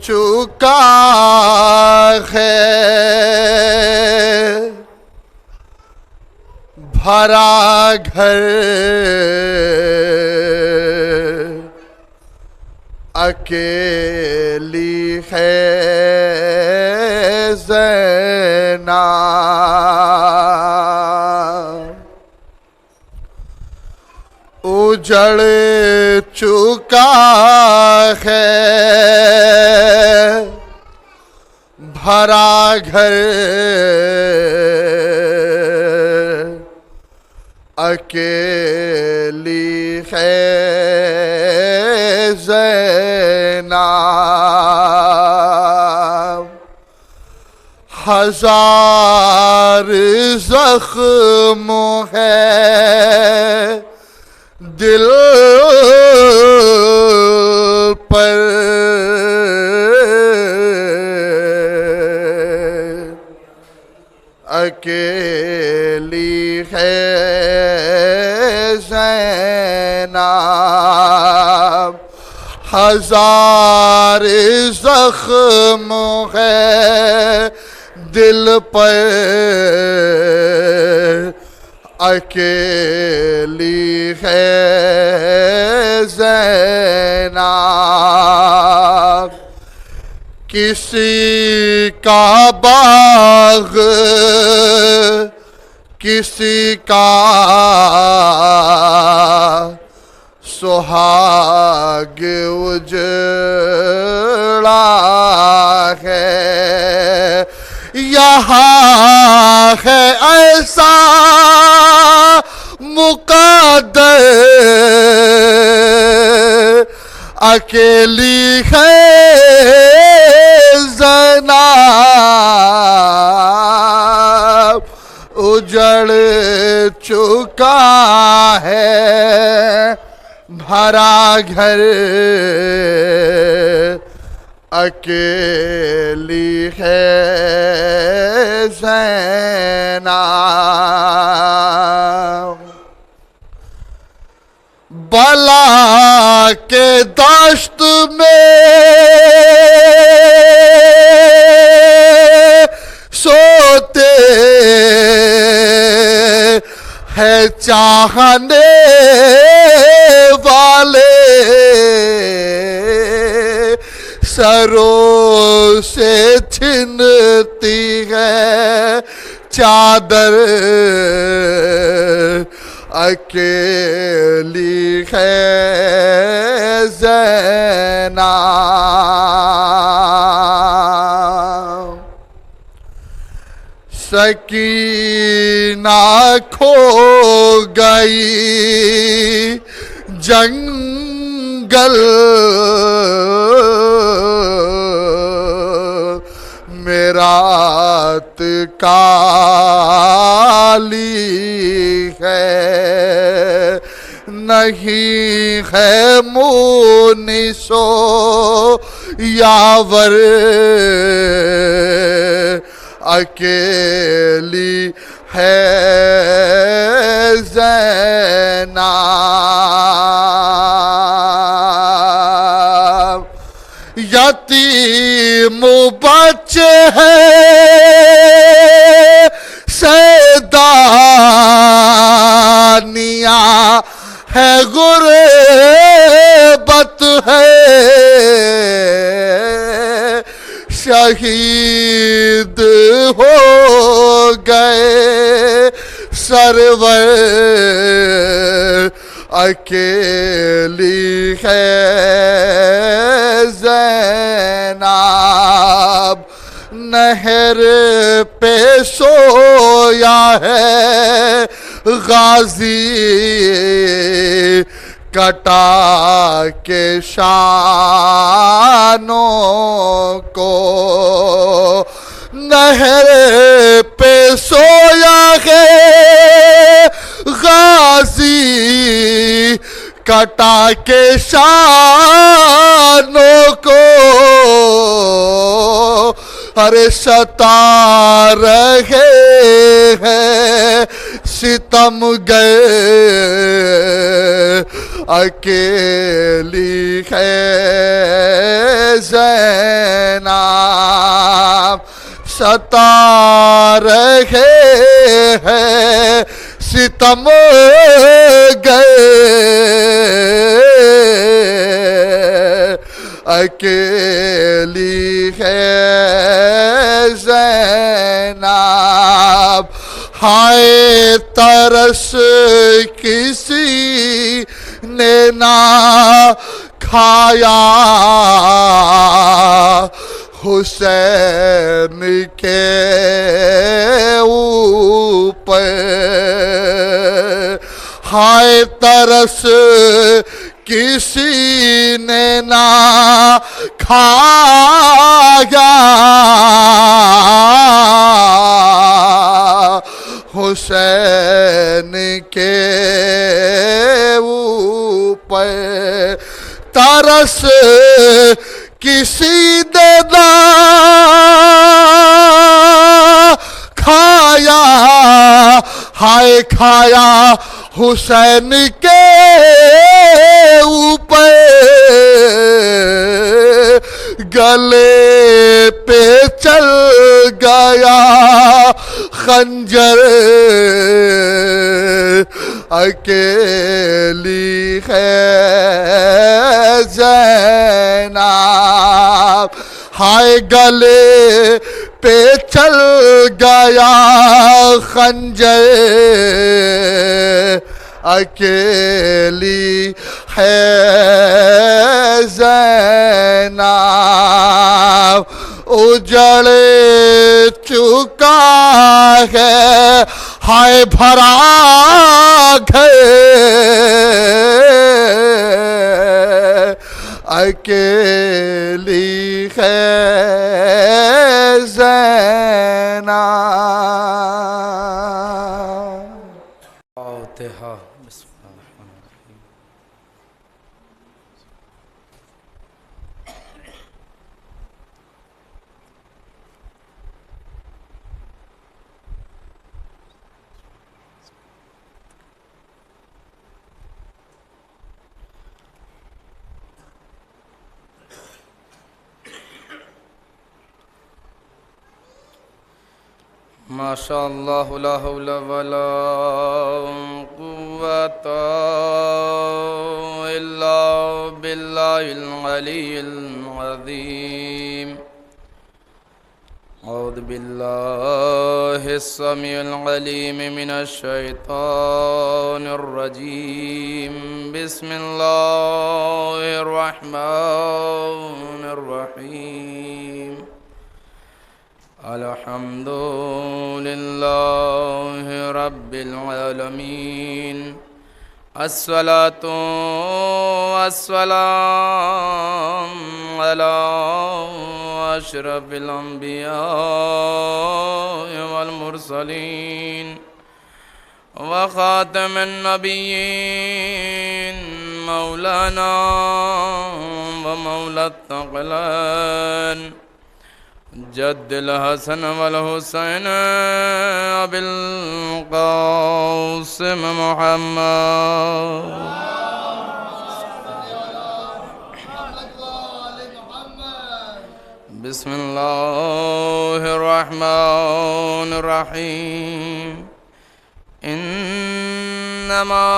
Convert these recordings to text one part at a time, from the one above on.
چکا ہے بھرا گھر اکیلی ہے زینب اجڑ چکا ہے بھرا گھر اکیلی ہے زینب ہزار زخم ہے دل پر اکیلی ہے زینب ہزار زخم ہے دل پر اکیلی ہے زینب کسی کا باغ کسی کا سہاگ اجڑا ہے یہاں ہے ایسا مقدر اکیلی ہے زینب اجڑ چکا ہے بھرا گھر اکیلی ہے زینب بلا کے دشت میں سوتے ہیں چاہنے والے سروں سے چھنتی ہے چادر اکیلی ہے زینب سکینہ کھو گئی جنگل میں رات کالی ہے نہیں ہے مونس و یاور اکیلی ہے زینب یتیم بچے ہیں سیدانیاں ہے غربت ہے شہید ہو گئے سرور اکیلی ہے زینب نہر پہ سویا ہے غازی کٹا کے شانوں کو نہر پہ سویا ہے غازی کٹا کے شانوں کو ارے ستا رہے ہیں ستم گئے اکیلی ہے زینب ستا رہے ہیں ستم گئے اکیلی ہے زینب ہائے ترس کسی نے نہ کھایا حسین کے اوپر ہائے ترس کسی نے نہ کھایا حسین کے اوپر ترس کسی نے نہ کھایا ہائے کھایا حسین کے اوپر گلے پہ چل گیا خنجر اکیلی ہے زینب ہائے گلے پہ چل گیا خنجر اکیلی ہے زینب اجڑ چکا ہے ہائے بھرا گھر اکیلی ہے زینب فاتحہ بسم اللہ الرحمن الرحیم ما شاء اللہ لا حول ولا قوة إلا بالله العلي العظيم أعوذ بالله السميع العليم من الشيطان الرجيم بسم الله الرحمن الرحيم الحمد لله رب العالمين الصلاة والسلام على أشرف الأنبياء والمرسلين وخاتم النبيين مولانا ومولى الثقلين جد الحسن والحسین ابی القاسم محمد بسم اللہ الرحمن الرحیم انما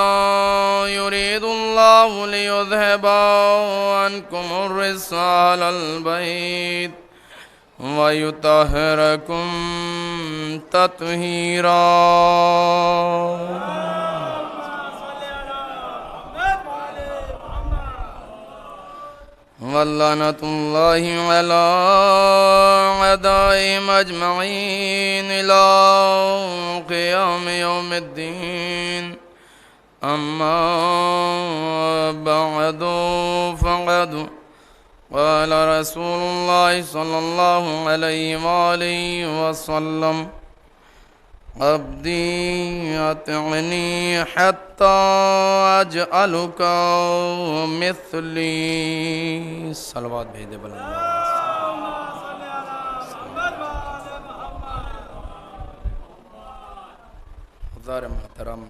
يريد الله ليذهب عنكم الرجس أهل البيت وَيُطَهِّرَكُمْ تَطْهِيرًا وَلَّعْنَةُ اللَّهِ عَلَى أَعْدَائِهِمْ أَجْمَعِينَ إِلَى قِيَامِ يَوْمِ الدِّينِ أَمَّا بَعْدُ فَقَدْ قال رسول الله صلى الله عليه وآله وسلم عبدي أطعني حتى أجعلك مثلي صلوات بھیجے بلند حضار محترم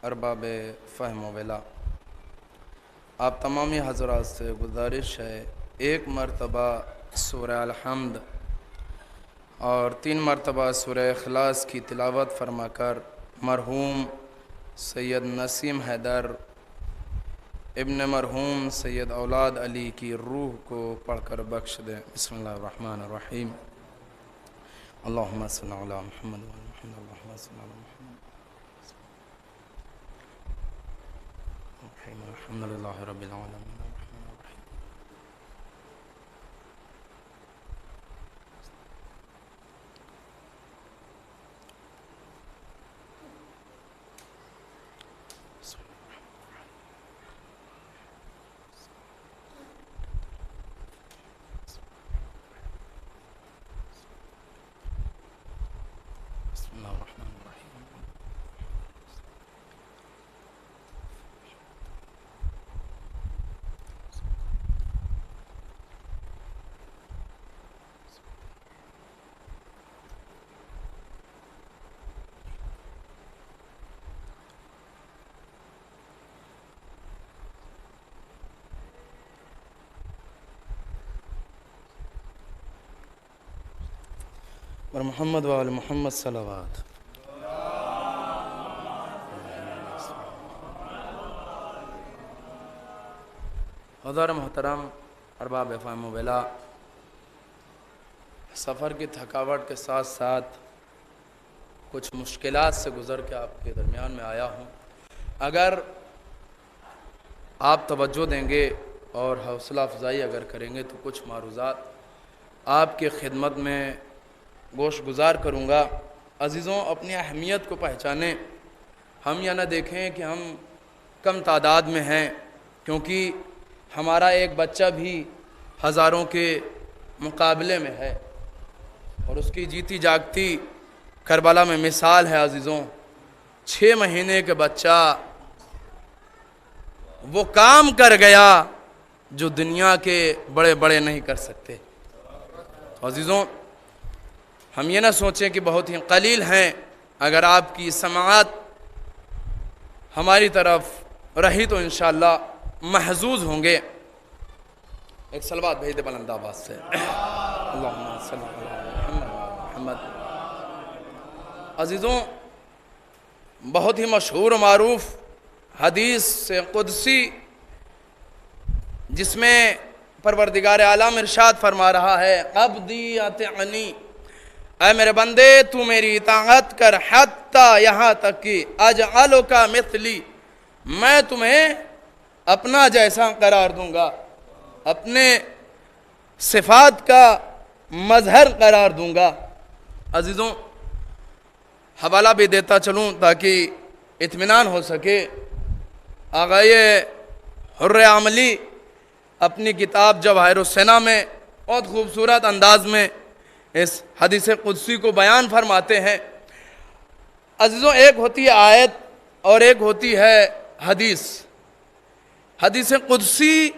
ارباب فہم و ولا آپ تمامی حضرات سے گزارش ہے ایک مرتبہ سورہ الحمد اور 3 مرتبہ سورہ اخلاص کی تلاوت فرما کر مرحوم سید نسیم حیدر ابن مرحوم سید اولاد علی کی روح کو پڑھ کر بخش دیں۔ بسم اللہ الرحمن الرحیم۔ اللہم صلی علی محمد وعلی محمد، اللہم صلی علی محمد۔ الحمدللہ رب العالمین۔ اور محمد وآل محمد صلوات۔ حضور محترم، ارباب فہم و بلا، سفر کی تھکاوٹ کے ساتھ ساتھ کچھ مشکلات سے گزر کے آپ کے درمیان میں آیا ہوں۔ اگر آپ توجہ دیں گے اور حوصلہ افزائی اگر کریں گے تو کچھ معروضات آپ کی خدمت میں گوش گزار کروں گا۔ عزیزوں، اپنی اہمیت کو پہچانیں۔ ہم یہ نہ دیکھیں کہ ہم کم تعداد میں ہیں، کیونکہ ہمارا ایک بچہ بھی ہزاروں کے مقابلے میں ہے، اور اس کی جیتی جاگتی کربلا میں مثال ہے۔ عزیزوں، 6 مہینے کے بچہ وہ کام کر گیا جو دنیا کے بڑے بڑے نہیں کر سکتے۔ عزیزوں، ہم یہ نہ سوچیں کہ بہت ہی قلیل ہیں۔ اگر آپ کی سماعت ہماری طرف رہی تو انشاءاللہ محظوظ ہوں گے۔ ایک صلوات بھیج دے بلند آواز سے۔ اللہم صلی علی محمد۔ عزیزوں، بہت ہی مشہور و معروف حدیث سے قدسی، جس میں پروردگار عالم ارشاد فرما رہا ہے، عبدی اطعنی، اے میرے بندے تو میری اطاعت کر، حتی یہاں تک کہ اجعلک مثلی، میں تمہیں اپنا جیسا قرار دوں گا، اپنے صفات کا مظہر قرار دوں گا۔ عزیزوں، حوالہ بھی دیتا چلوں تاکہ اطمینان ہو سکے۔ آغائے حر عملی اپنی کتاب جواہر السنہ میں بہت خوبصورت انداز میں اس حدیث قدسی کو بیان فرماتے ہیں۔ عزیزوں، ایک ہوتی ہے آیت اور ایک ہوتی ہے حدیث۔ حدیث قدسی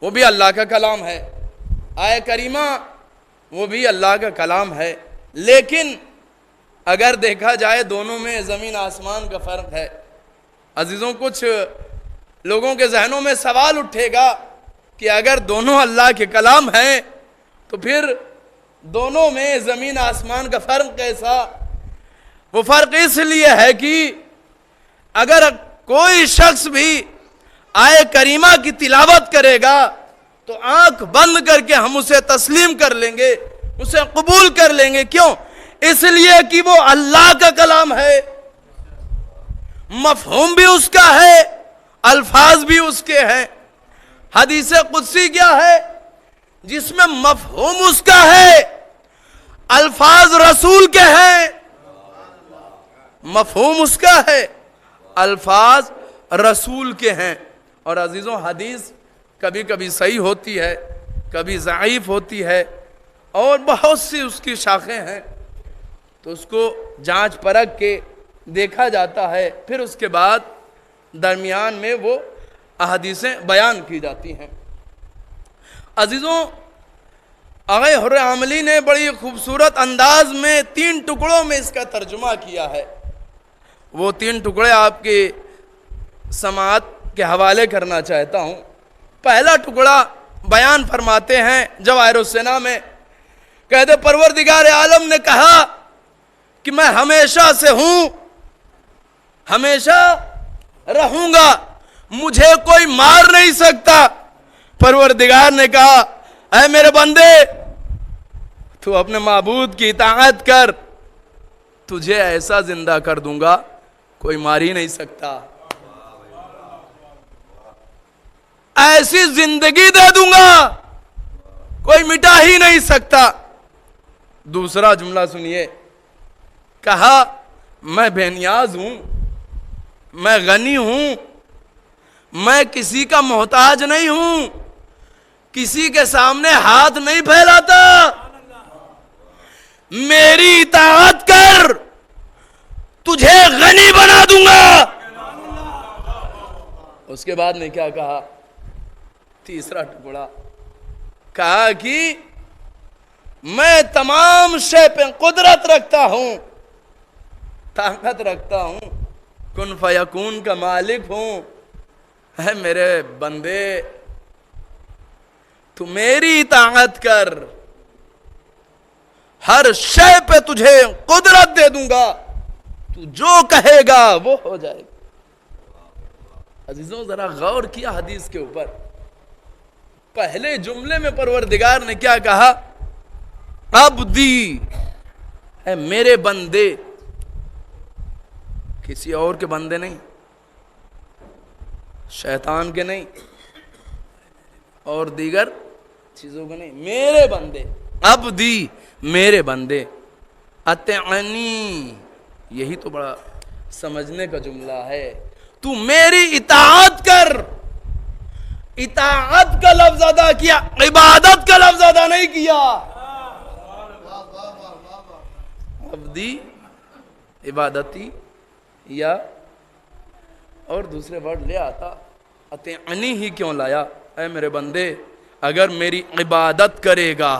وہ بھی اللہ کا کلام ہے، آیت کریمہ وہ بھی اللہ کا کلام ہے، لیکن اگر دیکھا جائے دونوں میں زمین آسمان کا فرق ہے۔ عزیزوں، کچھ لوگوں کے ذہنوں میں سوال اٹھے گا کہ اگر دونوں اللہ کے کلام ہیں تو پھر دونوں میں زمین آسمان کا فرق کیسا؟ وہ فرق اس لیے ہے کہ اگر کوئی شخص بھی آیت کریمہ کی تلاوت کرے گا تو آنکھ بند کر کے ہم اسے تسلیم کر لیں گے، اسے قبول کر لیں گے۔ کیوں؟ اس لیے کہ وہ اللہ کا کلام ہے، مفہوم بھی اس کا ہے، الفاظ بھی اس کے ہیں۔ حدیث قدسی کیا ہے؟ جس میں مفہوم اس کا ہے، الفاظ رسول کے ہیں۔ مفہوم اس کا ہے، الفاظ رسول کے ہیں۔ اور عزیزوں، حدیث کبھی کبھی صحیح ہوتی ہے، کبھی ضعیف ہوتی ہے، اور بہت سی اس کی شاخیں ہیں، تو اس کو جانچ پرکھ کے دیکھا جاتا ہے، پھر اس کے بعد درمیان میں وہ احادیثیں بیان کی جاتی ہیں۔ عزیزوں، آغائے حر عملی نے بڑی خوبصورت انداز میں 3 ٹکڑوں میں اس کا ترجمہ کیا ہے۔ وہ 3 ٹکڑے آپ کی سماعت کے حوالے کرنا چاہتا ہوں. پہلا ٹکڑا بیان فرماتے ہیں جواہر السنا میں، کہتے پروردگار عالم نے کہا کہ میں ہمیشہ سے ہوں، ہمیشہ رہوں گا، مجھے کوئی مار نہیں سکتا. پروردگار نے کہا اے میرے بندے تو اپنے معبود کی اطاعت کر، تجھے ایسا زندہ کر دوں گا کوئی مار ہی نہیں سکتا، ایسی زندگی دے دوں گا کوئی مٹا ہی نہیں سکتا. دوسرا جملہ سنیے، کہا میں بے نیاز ہوں، میں غنی ہوں، میں کسی کا محتاج نہیں ہوں، کسی کے سامنے ہاتھ نہیں پھیلاتا، میری اطاعت کر تجھے غنی بنا دوں گا. اس کے بعد نے کیا کہا؟ تیسرا ٹکڑا کہا کہ میں تمام شے پہ قدرت رکھتا ہوں، طاقت رکھتا ہوں، کن فیکون کا مالک ہوں. اے میرے بندے تو میری اطاعت کر، ہر شے پہ تجھے قدرت دے دوں گا، تو جو کہے گا وہ ہو جائے گا. عزیزوں ذرا غور کیا حدیث کے اوپر. پہلے جملے میں پروردگار نے کیا کہا؟ عبدی، اے میرے بندے، کسی اور کے بندے نہیں، شیطان کے نہیں، اور دیگر چیزوں کے نہیں، میرے بندے. عبدی میرے بندے، اطیعنی، یہی تو بڑا سمجھنے کا جملہ ہے. تو میری اطاعت کر. اطاعت کا لفظ ادا کیا، عبادت کا لفظ ادا نہیں کیا. عبدی، عبادتی، یا اور دوسرے ورڈ لے آتا، اطیعنی ہی کیوں لایا؟ اے میرے بندے اگر میری عبادت کرے گا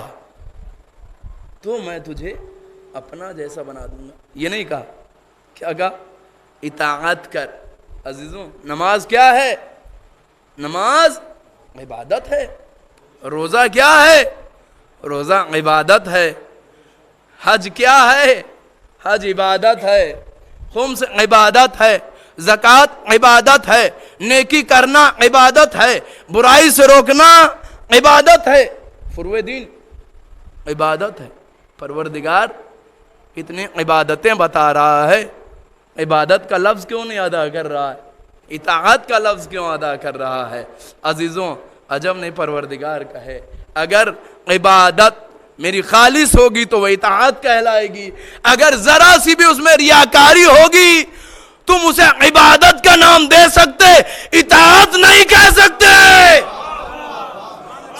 تو میں تجھے اپنا جیسا بنا دوں گا. یہ نہیں کہا، کیا کہا؟ اطاعت کر. عزیزوں نماز کیا ہے؟ نماز عبادت ہے. روزہ کیا ہے؟ روزہ عبادت ہے. حج کیا ہے؟ حج عبادت ہے. خمس عبادت ہے. زکوٰۃ عبادت ہے. نیکی کرنا عبادت ہے. برائی سے روکنا عبادت ہے. فروع دین عبادت ہے. پروردگار اتنی عبادتیں بتا رہا ہے، عبادت کا لفظ کیوں نہیں ادا کر رہا ہے؟ اطاعت کا لفظ کیوں ادا کر رہا ہے؟ عزیزوں عجب نہیں پروردگار کا ہے. اگر عبادت میری خالص ہوگی تو وہ اطاعت کہلائے گی، اگر ذرا سی بھی اس میں ریاکاری ہوگی تم اسے عبادت کا نام دے سکتے، اطاعت نہیں کہہ سکتے.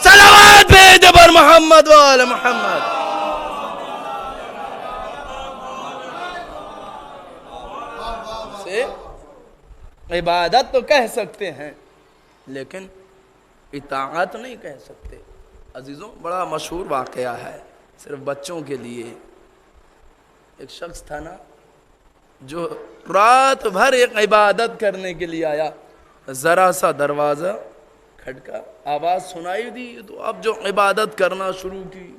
صلوات بھیج بر محمد وآل محمد. عبادت تو کہہ سکتے ہیں لیکن اطاعت نہیں کہہ سکتے. عزیزوں بڑا مشہور واقعہ ہے صرف بچوں کے لیے. ایک شخص تھا نا جو رات بھر ایک عبادت کرنے کے لیے آیا، ذرا سا دروازہ کھٹکا، آواز سنائی دی تو اب جو عبادت کرنا شروع کی.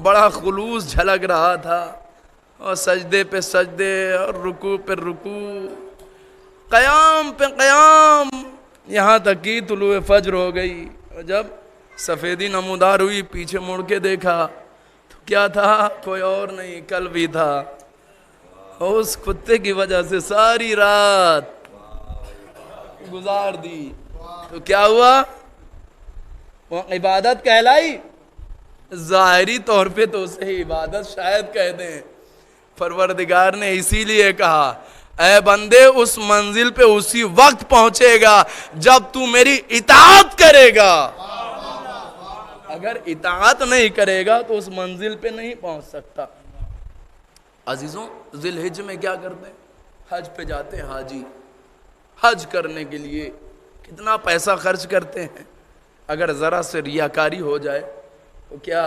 بڑا خلوص جھلک رہا تھا، اور سجدے پہ سجدے اور رکوع پہ رکوع، قیام پہ قیام، یہاں تک کہ طلوع فجر ہو گئی. اور جب سفیدی نمودار ہوئی پیچھے مڑ کے دیکھا تو کیا تھا؟ کوئی اور نہیں، کلب ہی تھا. اس کتے کی وجہ سے ساری رات گزار دی. تو کیا ہوا؟ وہ عبادت کہلائی؟ ظاہری طور پہ تو اسے عبادت شاید کہہ دیں. پروردگار نے اسی لیے کہا اے بندے اس منزل پہ اسی وقت پہنچے گا جب تو میری اطاعت کرے گا. اگر اطاعت نہیں کرے گا تو اس منزل پہ نہیں پہنچ سکتا. عزیزوں ذی الحج میں کیا کرتے ہیں؟ حج پہ جاتے ہیں حاجی. حج کرنے کے لیے کتنا پیسہ خرچ کرتے ہیں. اگر ذرا سے ریاکاری ہو جائے تو کیا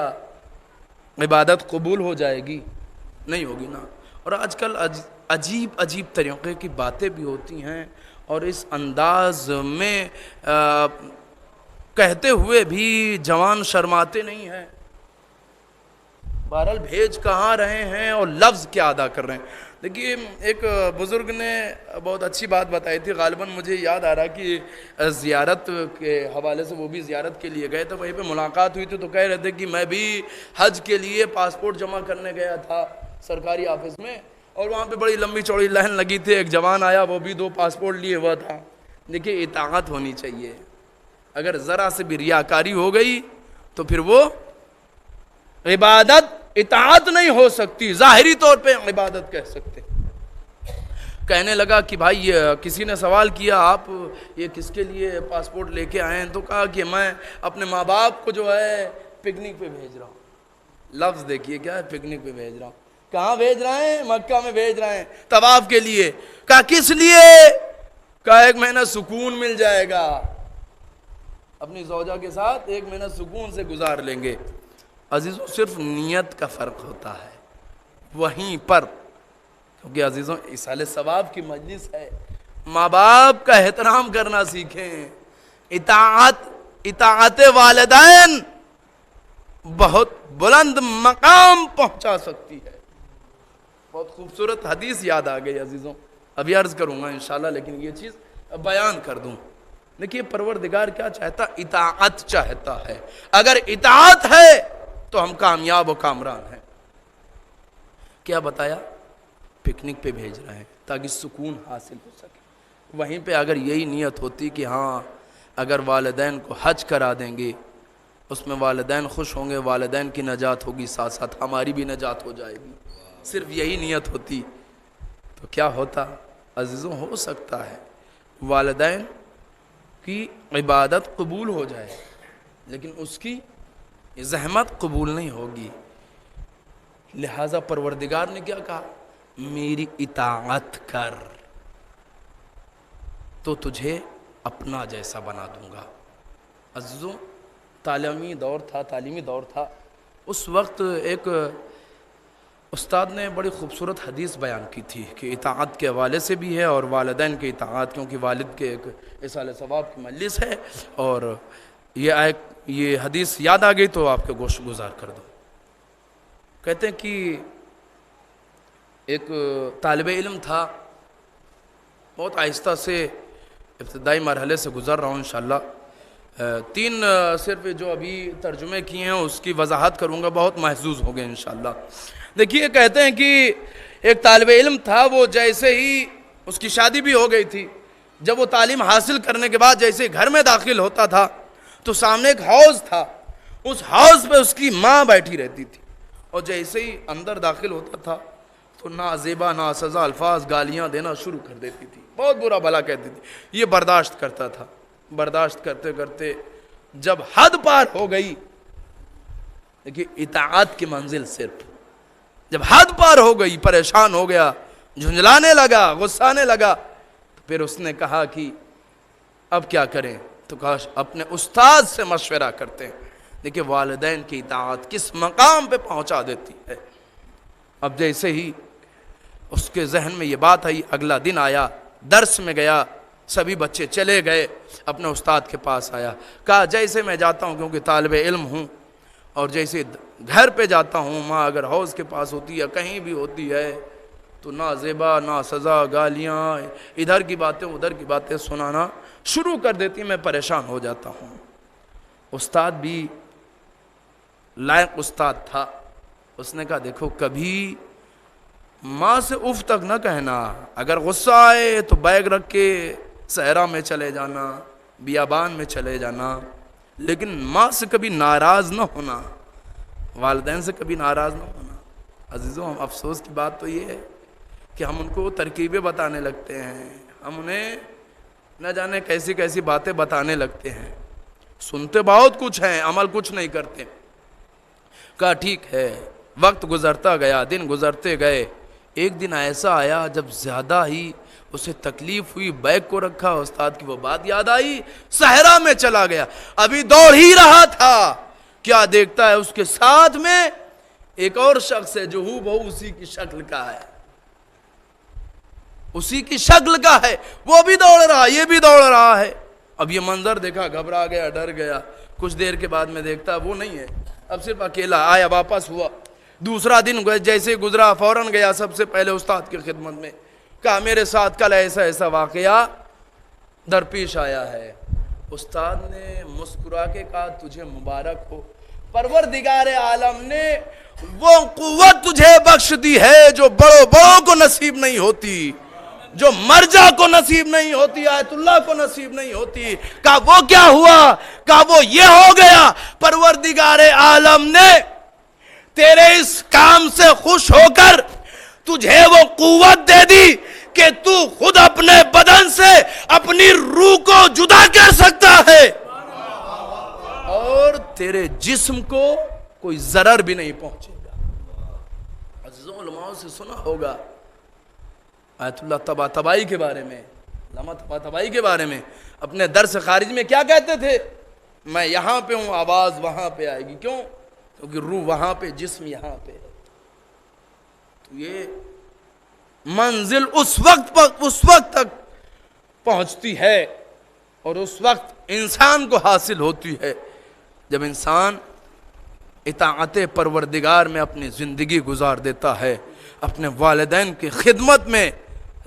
عبادت قبول ہو جائے گی؟ نہیں ہوگی نا. اور آج کل عجیب عجیب طریقے کی باتیں بھی ہوتی ہیں اور اس انداز میں کہتے ہوئے بھی جوان شرماتے نہیں ہیں. بہرحال بھیج کہاں رہے ہیں اور لفظ کیا ادا کر رہے ہیں. دیکھیے ایک بزرگ نے بہت اچھی بات بتائی تھی، غالباً مجھے یاد آ رہا کہ زیارت کے حوالے سے وہ بھی زیارت کے لیے گئے تو وہیں پہ ملاقات ہوئی تھی، تو کہہ رہے تھے کہ میں بھی حج کے لیے پاسپورٹ جمع کرنے گیا تھا سرکاری آفس میں، اور وہاں پہ بڑی لمبی چوڑی لائن لگی تھی. ایک جوان آیا، وہ بھی 2 پاسپورٹ لیے ہوا تھا. دیکھیے اطاعت ہونی چاہیے، اگر ذرا سے بھی ریاکاری ہو گئی تو پھر وہ عبادت اطاعت نہیں ہو سکتی، ظاہری طور پہ عبادت کہہ سکتے. کہنے لگا کہ بھائی یہ کسی نے سوال کیا آپ یہ کس کے لیے پاسپورٹ لے کے آئے ہیں، تو کہا کہ میں اپنے ماں باپ کو جو ہے پکنک پہ بھیج رہا ہوں. لفظ دیکھیے کیا ہے، پکنک پہ بھیج رہا ہوں. کہاں بھیج رہے ہیں؟ مکہ میں بھیج رہے ہیں طواف کے لیے. کہا کس لیے؟ کہا 1 مہینہ سکون مل جائے گا، اپنی زوجہ کے ساتھ 1 مہینہ سکون سے گزار لیں گے. عزیزوں صرف نیت کا فرق ہوتا ہے وہیں پر، کیونکہ عزیزوں ایصال ثواب کی مجلس ہے. ماں باپ کا احترام کرنا سیکھیں. اطاعت والدین بہت بلند مقام پہنچا سکتی ہے. بہت خوبصورت حدیث یاد آ گئی عزیزوں، ابھی عرض کروں گا انشاءاللہ، لیکن یہ چیز بیان کر دوں. دیکھیے پروردگار کیا چاہتا؟ اطاعت چاہتا ہے. اگر اطاعت ہے تو ہم کامیاب و کامران ہیں. کیا بتایا؟ پکنک پہ بھیج رہے ہیں تاکہ سکون حاصل ہو سکے. وہیں پہ اگر یہی نیت ہوتی کہ ہاں اگر والدین کو حج کرا دیں گے، اس میں والدین خوش ہوں گے، والدین کی نجات ہوگی، ساتھ ساتھ ہماری بھی نجات ہو جائے گی، صرف یہی نیت ہوتی تو کیا ہوتا عزیزوں؟ ہو سکتا ہے والدین کی عبادت قبول ہو جائے، لیکن اس کی زحمت قبول نہیں ہوگی. لہٰذا پروردگار نے کیا کہا؟ میری اطاعت کر تو تجھے اپنا جیسا بنا دوں گا. عزیزوں تعلیمی دور تھا. اس وقت ایک استاد نے بڑی خوبصورت حدیث بیان کی تھی کہ اطاعت کے حوالے سے بھی ہے اور والدین کے اطاعت، کیونکہ والد کے ایک ایصال ثواب کی مجلس ہے. اور یہ حدیث یاد آ گئی تو آپ کے گوش گزار کر دو. کہتے ہیں کہ ایک طالب علم تھا، بہت آہستہ سے ابتدائی مرحلے سے گزر رہا ہوں انشاءاللہ. 3 صرف جو ابھی ترجمے کیے ہیں اس کی وضاحت کروں گا، بہت محظوظ ہو گئے انشاءاللہ. دیکھیے کہتے ہیں کہ ایک طالب علم تھا، وہ جیسے ہی اس کی شادی بھی ہو گئی تھی، جب وہ تعلیم حاصل کرنے کے بعد جیسے گھر میں داخل ہوتا تھا تو سامنے ایک حوض تھا، اس حوض پہ اس کی ماں بیٹھی رہتی تھی، اور جیسے ہی اندر داخل ہوتا تھا تو نازیبا ناسزا الفاظ گالیاں دینا شروع کر دیتی تھی، بہت برا بھلا کہتی تھی. یہ برداشت کرتا تھا. برداشت کرتے کرتے جب حد پار ہو گئی، دیکھیے اطاعت کی منزل صرف جب حد پار ہو گئی، پریشان ہو گیا، جھنجھلانے لگا، غصانے لگا، تو پھر اس نے کہا کہ اب کیا کریں؟ تو کہا اپنے استاد سے مشورہ کرتے ہیں. دیکھیے والدین کی اطاعت کس مقام پہ پہنچا دیتی ہے. اب جیسے ہی اس کے ذہن میں یہ بات آئی، اگلا دن آیا، درس میں گیا، سبھی بچے چلے گئے، اپنے استاد کے پاس آیا. کہا جیسے میں جاتا ہوں کیونکہ طالب علم ہوں، اور جیسے گھر پہ جاتا ہوں، ماں اگر حوض کے پاس ہوتی ہے کہیں بھی ہوتی ہے تو نہ زیبا نہ سزا گالیاں، ادھر کی باتیں ادھر کی باتیں سنانا شروع کر دیتی، میں پریشان ہو جاتا ہوں. استاد بھی لائق استاد تھا. اس نے کہا دیکھو کبھی ماں سے اف تک نہ کہنا، اگر غصہ آئے تو بیگ رکھ کے صحرا میں چلے جانا، بیابان میں چلے جانا، لیکن ماں سے کبھی ناراض نہ ہونا، والدین سے کبھی ناراض نہ ہونا. عزیزوں افسوس کی بات تو یہ ہے کہ ہم ان کو ترکیبیں بتانے لگتے ہیں، ہم انہیں نہ جانے کیسی کیسی باتیں بتانے لگتے ہیں، سنتے بہت کچھ ہیں، عمل کچھ نہیں کرتے. کہا ٹھیک ہے. وقت گزرتا گیا، دن گزرتے گئے. ایک دن ایسا آیا جب زیادہ ہی اسے تکلیف ہوئی، بیگ کو رکھا، استاد کی وہ بات یاد آئی، صحرا میں چلا گیا. ابھی دوڑ ہی رہا تھا، کیا دیکھتا ہے اس کے ساتھ میں ایک اور شخص ہے جو ہو بہو اسی کی شکل کا ہے. اسی کی شکل کا ہے، وہ بھی دوڑ رہا یہ بھی دوڑ رہا ہے۔ اب یہ منظر دیکھا، گھبرا گیا، ڈر گیا۔ کچھ دیر کے بعد میں دیکھتا وہ نہیں ہے، اب صرف اکیلا آیا، واپس ہوا۔ دوسرا دن جیسے گزرا فوراً گیا سب سے پہلے استاد کی خدمت میں، کہا میرے ساتھ کل ایسا ایسا واقعہ درپیش آیا ہے۔ استاد نے مسکرا کے کہا تجھے مبارک ہو، پروردگار عالم نے وہ قوت تجھے بخش دی ہے جو بڑوں کو نصیب نہیں ہوتی، جو مرجع کو نصیب نہیں ہوتی، آیت اللہ کو نصیب نہیں ہوتی۔ کہا وہ کیا ہوا؟ کہا وہ یہ ہو گیا، پروردگار عالم نے تیرے اس کام سے خوش ہو کر تجھے وہ قوت دے دی کہ تو خود اپنے بدن سے اپنی روح کو جدا کر سکتا ہے، اور تیرے جسم کو کوئی ضرر بھی نہیں پہنچے گا۔ عزیزوں علماء سے سنا ہوگا آیت اللہ طباطبائی کے بارے میں، علامہ طباطبائی کے بارے میں اپنے درس خارج میں کیا کہتے تھے؟ میں یہاں پہ ہوں، آواز وہاں پہ آئے گی۔ کیوں؟ کیونکہ روح وہاں پہ، جسم یہاں پہ۔ تو یہ منزل اس وقت تک پہنچتی ہے اور اس وقت انسان کو حاصل ہوتی ہے جب انسان اطاعت پروردگار میں اپنی زندگی گزار دیتا ہے، اپنے والدین کی خدمت میں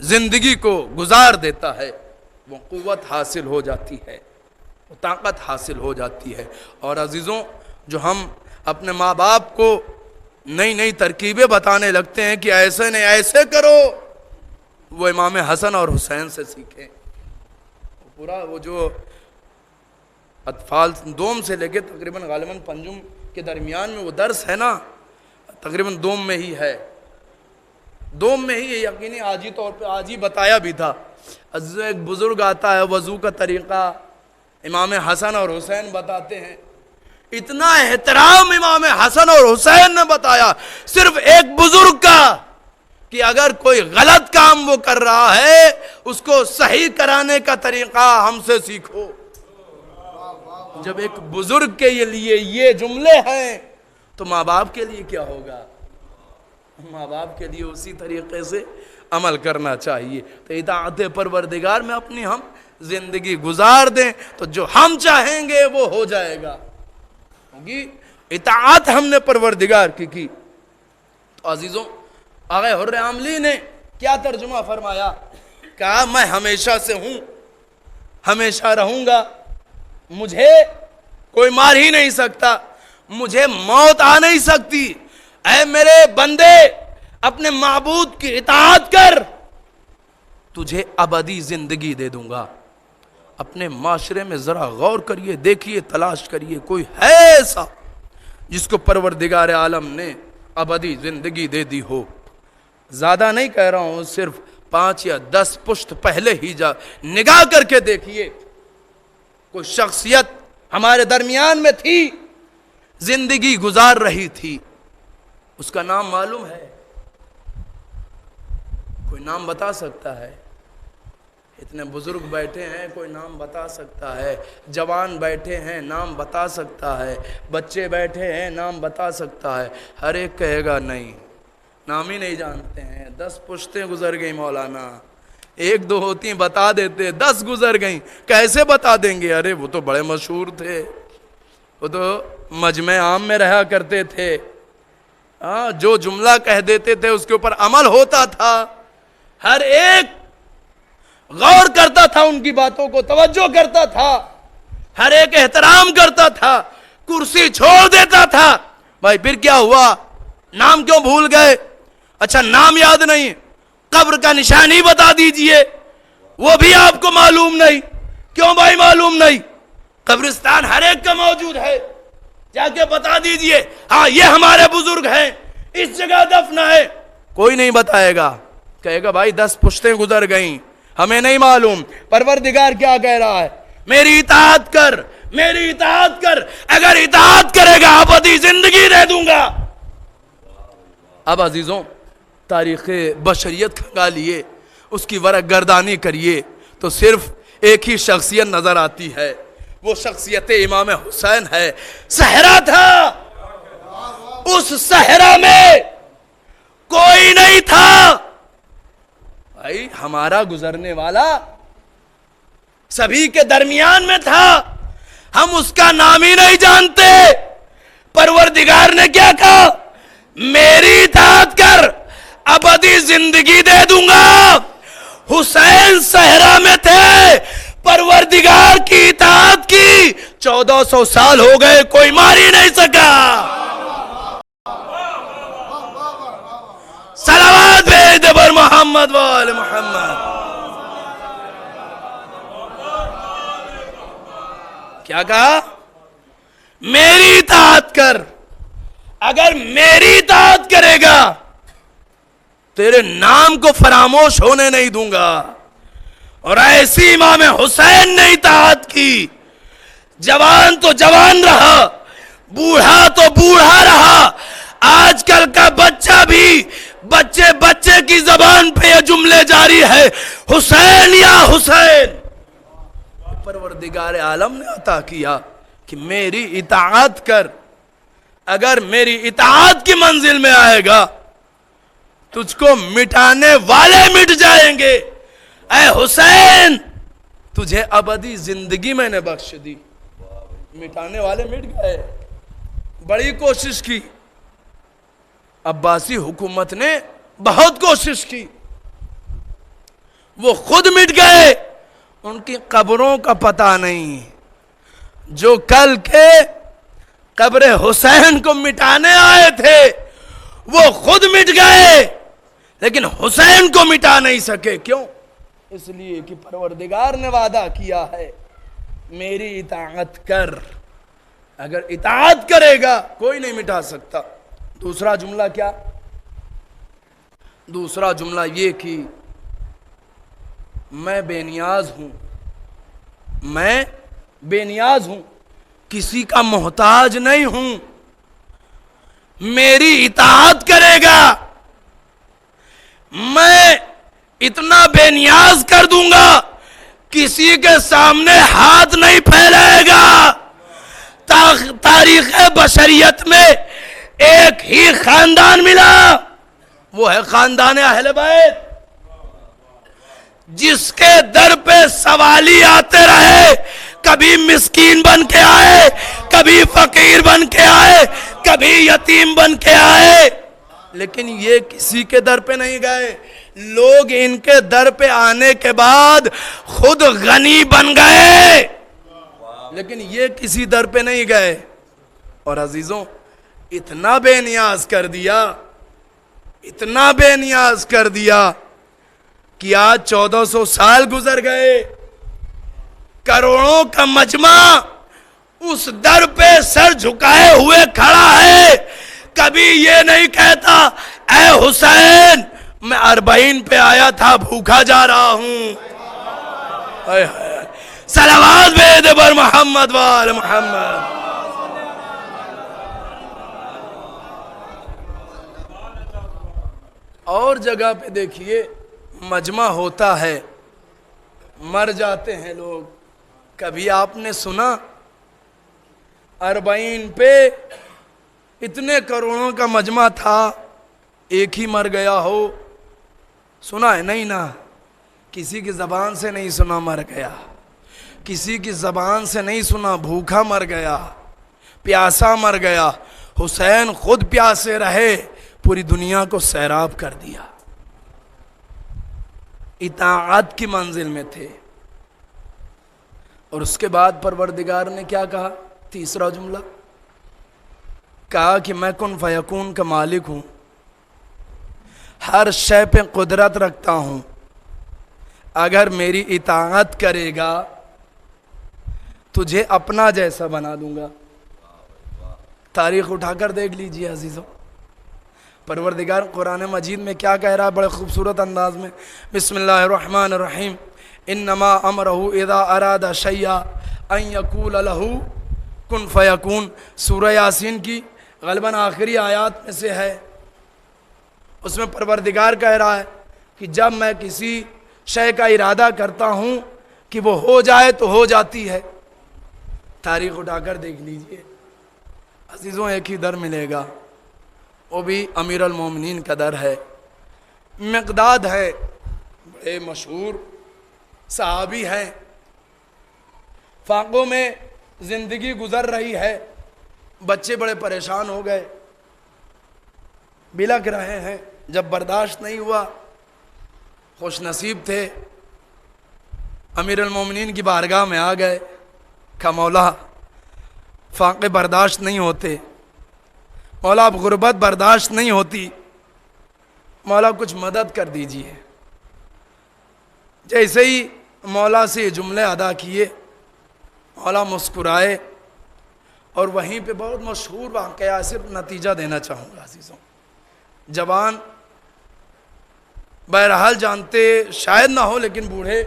زندگی کو گزار دیتا ہے، وہ قوت حاصل ہو جاتی ہے، وہ طاقت حاصل ہو جاتی ہے۔ اور عزیزوں، جو ہم اپنے ماں باپ کو نئی نئی ترکیبیں بتانے لگتے ہیں کہ ایسے نہیں ایسے کرو، وہ امام حسن اور حسین سے سیکھیں۔ پورا وہ جو اطفال دوم سے لے کے تقریباً غالباً پنجم کے درمیان میں وہ درس ہے نا، تقریباً دوم میں ہی ہے، دوم میں ہی یقینی آجی طور پہ آج ہی بتایا بھی تھا۔ ایک بزرگ آتا ہے، وضو کا طریقہ امام حسن اور حسین بتاتے ہیں۔ اتنا احترام امام حسن اور حسین نے بتایا صرف ایک بزرگ کا، کہ اگر کوئی غلط کام وہ کر رہا ہے اس کو صحیح کرانے کا طریقہ ہم سے سیکھو۔ جب ایک بزرگ کے لیے یہ جملے ہیں تو ماں باپ کے لیے کیا ہوگا؟ ماں باپ کے لیے اسی طریقے سے عمل کرنا چاہیے۔ تو اطاعت پروردگار میں اپنی ہم زندگی گزار دیں تو جو ہم چاہیں گے وہ ہو جائے گا، کیونکہ اطاعت ہم نے پروردگار کی۔ تو عزیزوں، آغا حر عاملی نے کیا ترجمہ فرمایا؟ کہا میں ہمیشہ سے ہوں، ہمیشہ رہوں گا، مجھے کوئی مار ہی نہیں سکتا، مجھے موت آ نہیں سکتی۔ اے میرے بندے، اپنے معبود کی اطاعت کر، تجھے ابدی زندگی دے دوں گا۔ اپنے معاشرے میں ذرا غور کریے، دیکھیے، تلاش کریے، کوئی ہے ایسا جس کو پروردگار عالم نے ابدی زندگی دے دی ہو؟ زیادہ نہیں کہہ رہا ہوں، صرف 5 یا 10 پشت پہلے ہی نگاہ کر کے دیکھیے، کوئی شخصیت ہمارے درمیان میں تھی، زندگی گزار رہی تھی، اس کا نام معلوم ہے؟ کوئی نام بتا سکتا ہے؟ اتنے بزرگ بیٹھے ہیں، کوئی نام بتا سکتا ہے؟ جوان بیٹھے ہیں، نام بتا سکتا ہے؟ بچے بیٹھے ہیں، نام بتا سکتا ہے؟ ہر ایک کہے گا نہیں، نام ہی نہیں جانتے ہیں۔ 10 پشتیں گزر گئی مولانا، 1-2 ہوتی بتا دیتے، 10 گزر گئیں، کیسے بتا دیں گے؟ ارے وہ تو بڑے مشہور تھے، وہ تو مجمع عام میں رہا کرتے تھے، جو جملہ کہہ دیتے تھے اس کے اوپر عمل ہوتا تھا، ہر ایک غور کرتا تھا، ان کی باتوں کو توجہ کرتا تھا، ہر ایک احترام کرتا تھا، کرسی چھوڑ دیتا تھا۔ بھائی پھر کیا ہوا؟ نام کیوں بھول گئے؟ اچھا نام یاد نہیں، قبر کا نشانی بتا دیجئے، وہ بھی آپ کو معلوم نہیں۔ کیوں بھائی معلوم نہیں؟ قبرستان ہر ایک کا موجود ہے، جا کے بتا دیجئے، ہاں یہ ہمارے بزرگ ہیں، اس جگہ دفن ہے۔ کوئی نہیں بتائے گا، کہے گا بھائی 10 پشتیں گزر گئیں، ہمیں نہیں معلوم۔ پروردگار کیا کہہ رہا ہے؟ میری اطاعت کر، میری اطاعت کر، اگر اطاعت کرے گا ابدی زندگی دے دوں گا۔ اب عزیزوں، تاریخ بشریت کھنگالیے، اس کی ورق گردانی کریے تو صرف ایک ہی شخصیت نظر آتی ہے، وہ شخصیت امام حسین ہے۔ صحرا تھا، اس صحرا میں کوئی نہیں تھا۔ بھائی ہمارا گزرنے والا سبھی کے درمیان میں تھا، ہم اس کا نام ہی نہیں جانتے۔ پروردگار نے کیا کہا؟ میری اطاعت کر، ابدی زندگی دے دوں گا۔ حسین صحرا میں تھے، پروردگار کی اطاعت کی، 1400 سال ہو گئے، کوئی مار ہی نہیں سکا۔ صلوات بھیج دے بر محمد وآل محمد۔ کیا کہا؟ میری اطاعت کر، اگر میری اطاعت کرے گا تیرے نام کو فراموش ہونے نہیں دوں گا۔ اور ایسی امام حسین نے اطاعت کی، جوان تو جوان رہا، بوڑھا تو بوڑھا رہا۔ آج کل کا بچہ بھی بچے کی زبان پہ یہ جملے جاری ہے، حسین یا حسین۔ پروردگار عالم نے عطا کیا کہ میری اطاعت کر، اگر میری اطاعت کی منزل میں آئے گا تجھ کو مٹانے والے مٹ جائیں گے۔ اے حسین، تجھے ابدی زندگی میں نے بخش دی، مٹانے والے مٹ گئے۔ بڑی کوشش کی، عباسی حکومت نے بہت کوشش کی، وہ خود مٹ گئے، ان کی قبروں کا پتہ نہیں۔ جو کل کے قبر حسین کو مٹانے آئے تھے وہ خود مٹ گئے، لیکن حسین کو مٹا نہیں سکے۔ کیوں؟ اس لیے کہ پروردگار نے وعدہ کیا ہے میری اطاعت کر، اگر اطاعت کرے گا کوئی نہیں مٹا سکتا۔ دوسرا جملہ کیا؟ دوسرا جملہ یہ کہ میں بے نیاز ہوں، میں بے نیاز ہوں، کسی کا محتاج نہیں ہوں۔ میری اطاعت کرے گا، میں اتنا بے نیاز کر دوں گا، کسی کے سامنے ہاتھ نہیں پھیلائے گا۔ تاریخ بشریت میں ایک ہی خاندان ملا، وہ ہے خاندان اہل بیت، جس کے در پہ سوالی آتے رہے، کبھی مسکین بن کے آئے، کبھی فقیر بن کے آئے، کبھی یتیم بن کے آئے، لیکن یہ کسی کے در پہ نہیں گئے۔ لوگ ان کے در پہ آنے کے بعد خود غنی بن گئے، لیکن یہ کسی در پہ نہیں گئے۔ اور عزیزوں، اتنا بے نیاز کر دیا، اتنا بے نیاز کر دیا کہ آج 1400 سال گزر گئے، کروڑوں کا مجمع اس در پہ سر جھکائے ہوئے کھڑا ہے، کبھی یہ نہیں کہتا اے حسین میں 40 پہ آیا تھا، بھوکا جا رہا ہوں۔ صلوات بھیج دے بر محمد وآل محمد۔ اور جگہ پہ دیکھیے مجمع ہوتا ہے، مر جاتے ہیں لوگ۔ کبھی آپ نے سنا 40 پہ اتنے کروڑوں کا مجمع تھا، ایک ہی مر گیا ہو؟ سنا ہے نہیں نا؟ کسی کی زبان سے نہیں سنا مر گیا، کسی کی زبان سے نہیں سنا بھوکا مر گیا، پیاسا مر گیا۔ حسین خود پیاسے رہے، پوری دنیا کو سیراب کر دیا۔ اطاعت کی منزل میں تھے۔ اور اس کے بعد پروردگار نے کیا کہا؟ تیسرا جملہ کہا کہ میں کن فیکون کا مالک ہوں، ہر شے پہ قدرت رکھتا ہوں، اگر میری اطاعت کرے گا تجھے اپنا جیسا بنا دوں گا۔ تاریخ اٹھا کر دیکھ لیجئے عزیزوں، پروردگار قرآن مجید میں کیا کہہ رہا ہے بڑے خوبصورت انداز میں۔ بسم اللہ الرحمن الرحیم، انما امرہ اذا اراد شیئا ان یقول لہ کن فیکون۔ سورہ یاسین کی غالباً آخری آیات میں سے ہے، اس میں پروردگار کہہ رہا ہے کہ جب میں کسی شے کا ارادہ کرتا ہوں کہ وہ ہو جائے تو ہو جاتی ہے۔ تاریخ اٹھا کر دیکھ لیجئے عزیزوں، ایک ہی در ملے گا، وہ بھی امیر المومنین کا در ہے۔ مقداد ہے، بڑے مشہور صحابی ہیں، فاقوں میں زندگی گزر رہی ہے، بچے بڑے پریشان ہو گئے، بلک رہے ہیں، جب برداشت نہیں ہوا، خوش نصیب تھے، امیر المومنین کی بارگاہ میں آ گئے، کہا مولا فاقے برداشت نہیں ہوتے، مولا اب غربت برداشت نہیں ہوتی، مولا کچھ مدد کر دیجئے۔ جیسے ہی مولا سے یہ جملے ادا کیے، مولا مسکرائے، اور وہیں پہ بہت مشہور واقعہ، صرف نتیجہ دینا چاہوں گا عزیزوں، جوان بہرحال جانتے شاید نہ ہو، لیکن بوڑھے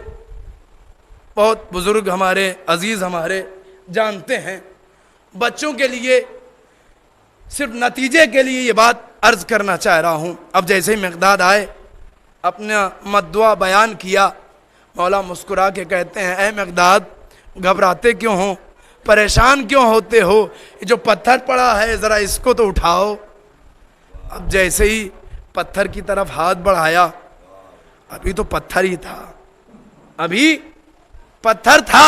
بہت بزرگ ہمارے عزیز ہمارے جانتے ہیں، بچوں کے لیے صرف نتیجے کے لیے یہ بات عرض کرنا چاہ رہا ہوں۔ اب جیسے ہی مقداد آئے، اپنا مدعا بیان کیا، مولا مسکرا کے کہتے ہیں اے مقداد گھبراتے کیوں ہو، پریشان کیوں ہوتے ہو، یہ جو پتھر پڑا ہے ذرا اس کو تو اٹھاؤ۔ اب جیسے ہی پتھر کی طرف ہاتھ بڑھایا، ابھی تو پتھر ہی تھا، ابھی پتھر تھا،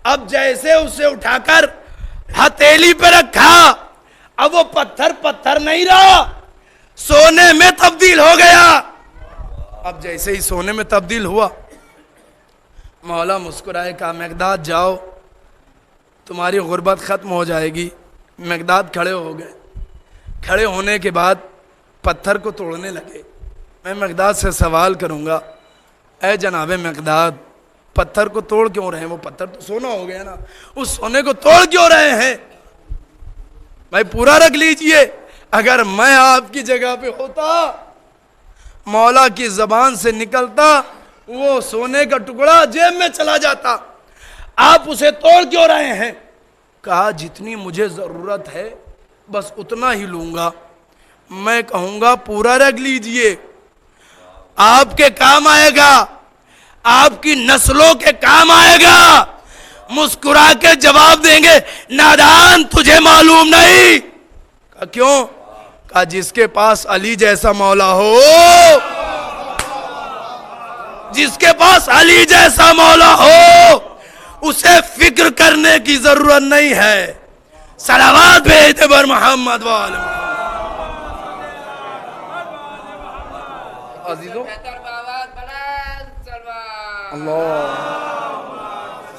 اب جیسے اسے اٹھا کر ہتھیلی پہ رکھا، اب وہ پتھر نہیں رہا، سونے میں تبدیل ہو گیا۔ اب جیسے ہی سونے میں تبدیل ہوا، مولا مسکرائے، کہا مقداد جاؤ، تمہاری غربت ختم ہو جائے گی۔ مقداد کھڑے ہو گئے، کھڑے ہونے کے بعد پتھر کو توڑنے لگے۔ میں مقداد سے سوال کروں گا، اے جناب مقداد پتھر کو توڑ کیوں رہے ہیں؟ وہ پتھر تو سونا ہو گیا نا، اس سونے کو توڑ کیوں رہے ہیں؟ بھائی پورا رکھ لیجئے، اگر میں آپ کی جگہ پہ ہوتا، مولا کی زبان سے نکلتا، وہ سونے کا ٹکڑا جیب میں چلا جاتا، آپ اسے توڑ کیوں رہے ہیں؟ کہا جتنی مجھے ضرورت ہے بس اتنا ہی لوں گا۔ میں کہوں گا پورا رکھ لیجئے، آپ کے کام آئے گا، آپ کی نسلوں کے کام آئے گا۔ مسکرا کے جواب دیں گے نادان تجھے معلوم نہیں۔ کہا کیوں؟ کہا جس کے پاس علی جیسا مولا ہو، جس کے پاس علی جیسا مولا ہو، اسے فکر کرنے کی ضرورت نہیں ہے۔ صلوات بھیجتے بر محمد وآل محمد۔ عزیزوں اللہ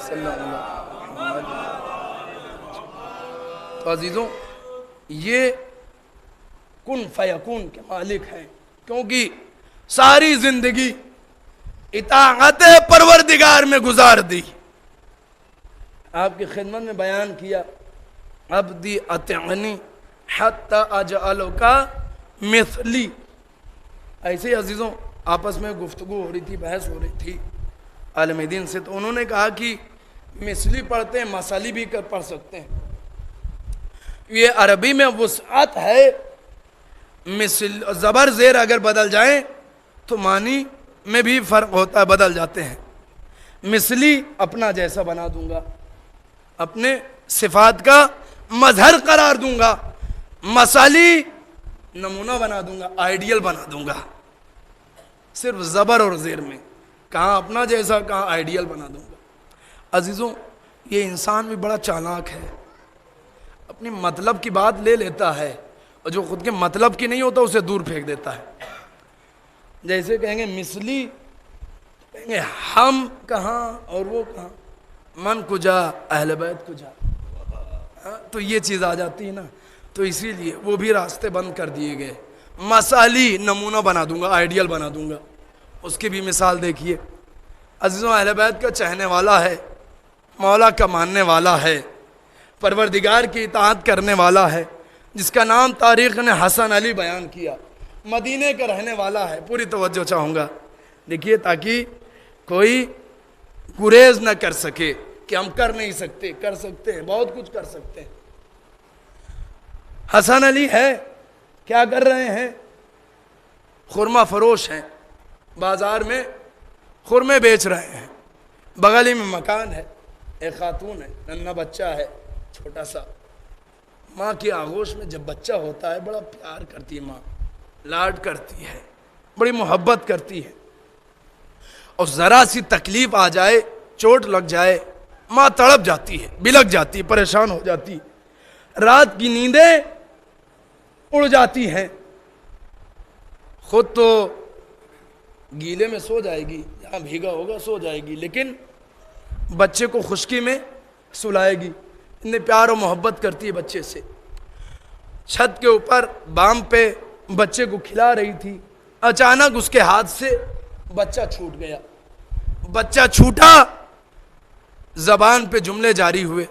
صلی اللہ علیہ وسلم۔ تو عزیزوں یہ کن فیکون کے مالک ہیں، کیونکہ ساری زندگی اطاعت پروردگار میں گزار دی۔ آپ کی خدمت میں بیان کیا عبدی اطعنی حتی اجعلک مثلی۔ ایسے ہی عزیزوں آپس میں گفتگو ہو رہی تھی، بحث ہو رہی تھی عالم دین سے، تو انہوں نے کہا کہ مثلی پڑھتے ہیں، مسلی بھی پڑھ سکتے ہیں۔ یہ عربی میں وسعت ہے، مثل زبر زیر اگر بدل جائیں تو معنی میں بھی فرق ہوتا ہے، بدل جاتے ہیں۔ مثلی اپنا جیسا بنا دوں گا، اپنے صفات کا مظہر قرار دوں گا، مثالی نمونہ بنا دوں گا، آئیڈیل بنا دوں گا۔ صرف زبر اور زیر میں، کہاں اپنا جیسا کہاں آئیڈیل بنا دوں گا۔ عزیزوں یہ انسان بھی بڑا چالاک ہے، اپنی مطلب کی بات لے لیتا ہے اور جو خود کے مطلب کی نہیں ہوتا اسے دور پھینک دیتا ہے۔ جیسے کہیں گے مثلی، کہیں گے ہم کہاں اور وہ کہاں، من کجا اہل بیت کجا، تو یہ چیز آ جاتی ہے نا، تو اسی لیے وہ بھی راستے بند کر دیے گئے۔ مثالی نمونہ بنا دوں گا، آئیڈیل بنا دوں گا، اس کی بھی مثال دیکھیے۔ عزیزوں اہل بیت کا چاہنے والا ہے، مولا کا ماننے والا ہے، پروردگار کی اطاعت کرنے والا ہے، جس کا نام تاریخ نے حسن علی بیان کیا، مدینے کا رہنے والا ہے۔ پوری توجہ چاہوں گا دیکھیے، تاکہ کوئی گریز نہ کر سکے کہ ہم کر نہیں سکتے، کر سکتے ہیں، بہت کچھ کر سکتے ہیں۔ حسن علی ہے، کیا کر رہے ہیں؟ خرمہ فروش ہیں، بازار میں خرمے بیچ رہے ہیں، بغل ہی میں مکان ہے، ایک خاتون ہے، ننھا بچہ ہے چھوٹا سا، ماں کی آغوش میں جب بچہ ہوتا ہے بڑا پیار کرتی ہے ماں، لاڈ کرتی ہے، بڑی محبت کرتی ہے۔ اور ذرا سی تکلیف آ جائے، چوٹ لگ جائے، ماں تڑپ جاتی ہے، بلک جاتی ہے، پریشان ہو جاتی، رات کی نیندیں اڑ جاتی ہیں، خود تو گیلے میں سو جائے گی، جہاں بھیگا ہوگا سو جائے گی، لیکن بچے کو خشکی میں سلائے گی، اتنے پیار و محبت کرتی ہے بچے سے۔ چھت کے اوپر بام پہ بچے کو کھلا رہی تھی، اچانک اس کے ہاتھ سے بچہ چھوٹ گیا، بچہ چھوٹا، زبان پہ جملے جاری ہوئے،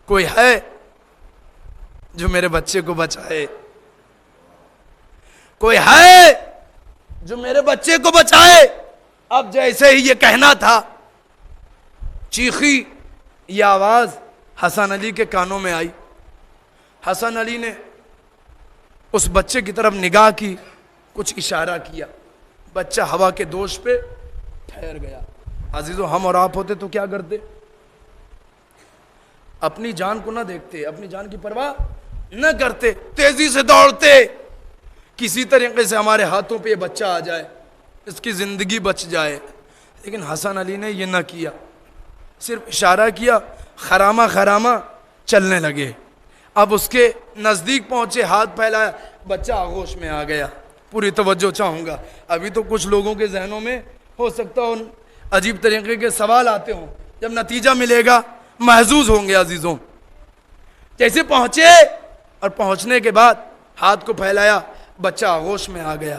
کوئی ہے جو میرے بچے کو بچائے، کوئی ہے جو میرے بچے کو بچائے۔ اب جیسے ہی یہ کہنا تھا، چیخی یہ آواز حسن علی کے کانوں میں آئی۔ حسن علی نے اس بچے کی طرف نگاہ کی، کچھ اشارہ کیا، بچہ ہوا کے دوش پہ ٹھہر گیا۔ عزیزو، ہم اور آپ ہوتے تو کیا کرتے؟ اپنی جان کو نہ دیکھتے، اپنی جان کی پرواہ نہ کرتے، تیزی سے دوڑتے، کسی طریقے سے ہمارے ہاتھوں پہ یہ بچہ آ جائے، اس کی زندگی بچ جائے۔ لیکن حسن علی نے یہ نہ کیا، صرف اشارہ کیا، خرامہ خرامہ چلنے لگے۔ اب اس کے نزدیک پہنچے، ہاتھ پھیلایا، بچہ آغوش میں آ گیا۔ پوری توجہ چاہوں گا، ابھی تو کچھ لوگوں کے ذہنوں میں ہو سکتا ہے عجیب طریقے کے سوال آتے ہوں، جب نتیجہ ملے گا محظوظ ہوں گے عزیزوں۔ جیسے پہنچے اور پہنچنے کے بعد ہاتھ کو پھیلایا، بچہ آغوش میں آ گیا۔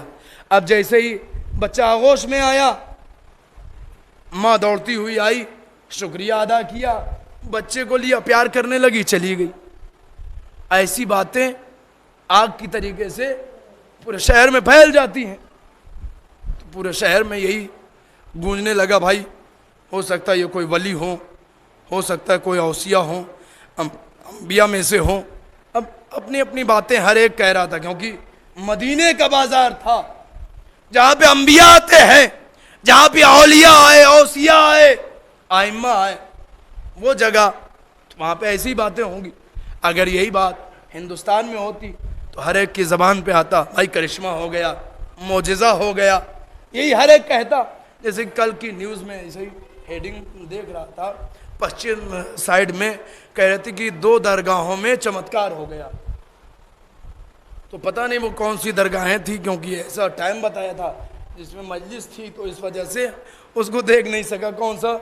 اب جیسے ہی بچہ آغوش میں آیا، ماں دوڑتی ہوئی آئی، شکریہ ادا کیا، بچے کو لیا، پیار کرنے لگی، چلی گئی۔ ایسی باتیں آگ کی طریقے سے پورے شہر میں پھیل جاتی ہیں، تو پورے شہر میں یہی گونجنے لگا، بھائی ہو سکتا ہے یہ کوئی ولی ہو سکتا ہے کوئی اوصیاء ہوں، انبیاء میں سے ہوں۔ اب اپنی اپنی باتیں ہر ایک کہہ رہا تھا، کیونکہ مدینے کا بازار تھا جہاں پہ انبیاء آتے ہیں، جہاں پہ اولیاء آئے، اوصیاء آئے، ائمہ آئے، وہ جگہ، وہاں پہ ایسی باتیں ہوں گی۔ اگر یہی بات ہندوستان میں ہوتی تو ہر ایک کی زبان پہ آتا، بھائی کرشمہ ہو گیا، معجزہ ہو گیا، یہی ہر ایک کہتا۔ جیسے کل کی نیوز میں ایسے ہی ہیڈنگ دیکھ رہا تھا، پشچم سائیڈ میں کہہ رہے تھے کہ 2 درگاہوں میں چمتکار ہو گیا۔ تو پتہ نہیں وہ کون سی درگاہیں تھیں، کیونکہ ایسا ٹائم بتایا تھا جس میں مجلس تھی، تو اس وجہ سے اس کو دیکھ نہیں سکا کون سا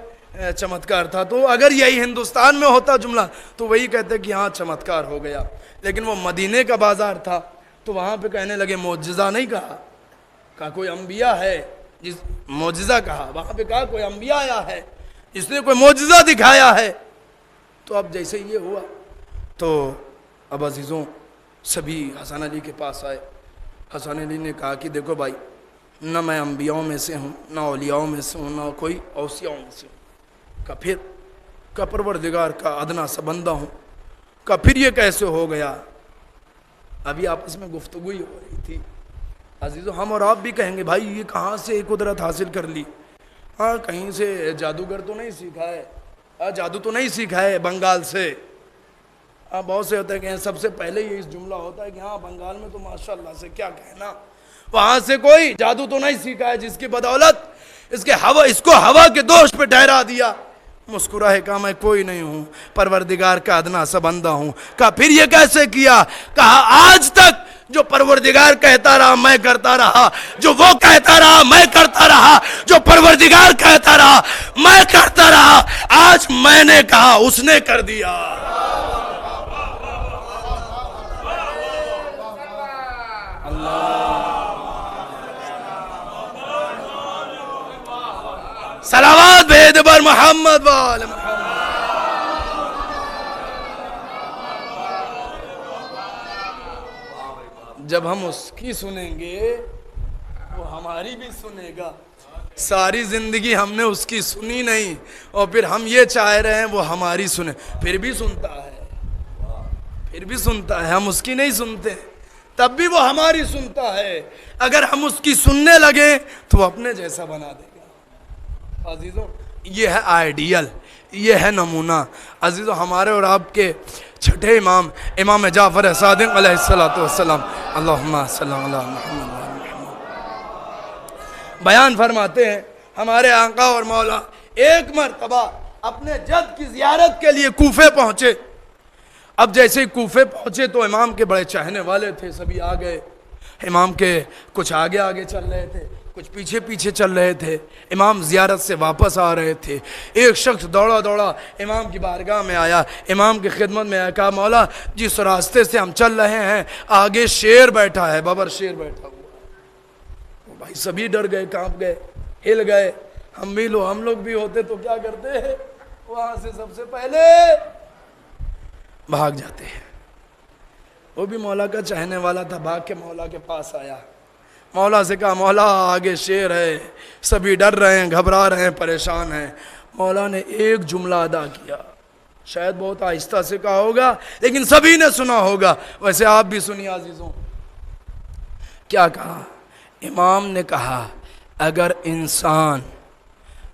چمتکار تھا۔ تو اگر یہی ہندوستان میں ہوتا جملہ تو وہی کہتے کہ ہاں چمتکار ہو گیا، لیکن وہ مدینے کا بازار تھا تو وہاں پہ کہنے لگے معجزہ نہیں کہا کوئی انبیاء ہے جس معجزہ کہا، وہاں پہ کہا کوئی انبیاء آیا ہے جس نے کوئی معجزہ دکھایا ہے۔ تو اب جیسے یہ ہوا تو اب عزیزوں سبھی حسن علی کے پاس آئے۔ حسن علی نے کہا کہ دیکھو بھائی، نہ میں انبیاءوں میں سے ہوں، نہ اولیاؤں میں سے ہوں، نہ کوئی اوصیاؤں میں سے ہوں، کہ پھر کا پروردگار کا ادنا سا بندہ ہوں، کہ پھر یہ کیسے ہو گیا؟ ابھی آپس میں گفتگو ہی ہو رہی تھی۔ عزیزو، ہم اور آپ بھی کہیں گے بھائی یہ کہاں سے قدرت حاصل کر لی؟ ہاں کہیں سے جادوگر تو نہیں سیکھا ہے، جادو تو نہیں سیکھا ہے بنگال سے۔ بہت سے ہوتا ہے کہ سب سے پہلے یہ اس جملہ ہوتا ہے کہ ہاں بنگال میں تو ماشاءاللہ سے کیا کہنا، وہاں سے کوئی جادو تو نہیں سیکھا ہے جس کی بدولت اس کو ہوا کے دوش پہ ٹھہرا دیا۔ مسکراہے کہا میں کوئی نہیں ہوں، پروردگار کا ادنا سا بندہ ہوں۔ کہا پھر یہ کیسے کیا؟ کہا آج تک جو پروردگار کہتا رہا میں کرتا رہا، جو وہ کہتا رہا میں کرتا رہا، جو پروردگار کہتا رہا میں کرتا رہا، آج میں نے کہا اس نے کر دیا۔ صلوات بھیج بر محمد وآل محمد۔ جب ہم اس کی سنیں گے وہ ہماری بھی سنے گا۔ ساری زندگی ہم نے اس کی سنی نہیں، اور پھر ہم یہ چاہ رہے ہیں وہ ہماری سنے، پھر بھی سنتا ہے، ہم اس کی نہیں سنتے تب بھی وہ ہماری سنتا ہے۔ اگر ہم اس کی سننے لگیں تو وہ اپنے جیسا بنا دے گا۔ عزیزوں، یہ ہے آئیڈیل، یہ ہے نمونہ۔ عزیزوں، ہمارے اور آپ کے چھٹے امام جعفر صادق علیہ السلام، اللہم صلی اللہ علیہ وسلم، بیان فرماتے ہیں ہمارے آقا اور مولا ایک مرتبہ اپنے جد کی زیارت کے لیے کوفے پہنچے. اب جیسے ہی کوفے پہنچے تو امام کے بڑے چاہنے والے تھے, سبھی آ گئے. امام کے کچھ آگے آگے چل رہے تھے, کچھ پیچھے پیچھے چل رہے تھے. امام زیارت سے واپس آ رہے تھے. ایک شخص دوڑا دوڑا امام کی بارگاہ میں آیا, امام کی خدمت میں آیا, کہا مولا جس راستے سے ہم چل رہے ہیں آگے شیر بیٹھا ہے, بابر شیر بیٹھا ہوا ہے. بھائی سبھی ڈر گئے, کانپ گئے, ہل گئے. ہم لوگ بھی ہوتے تو کیا کرتے ہیں, وہاں سے سب سے پہلے بھاگ جاتے ہیں. وہ بھی مولا کا چاہنے والا تھا, بھاگ کے مولا کے پاس آیا. مولا سے کہا مولا آگے شیر ہے, سبھی ڈر رہے ہیں, گھبرا رہے ہیں, پریشان ہیں. مولا نے ایک جملہ ادا کیا, شاید بہت آہستہ سے کہا ہوگا لیکن سبھی نے سنا ہوگا, ویسے آپ بھی سنیے عزیزوں. کیا کہا امام نے؟ کہا اگر انسان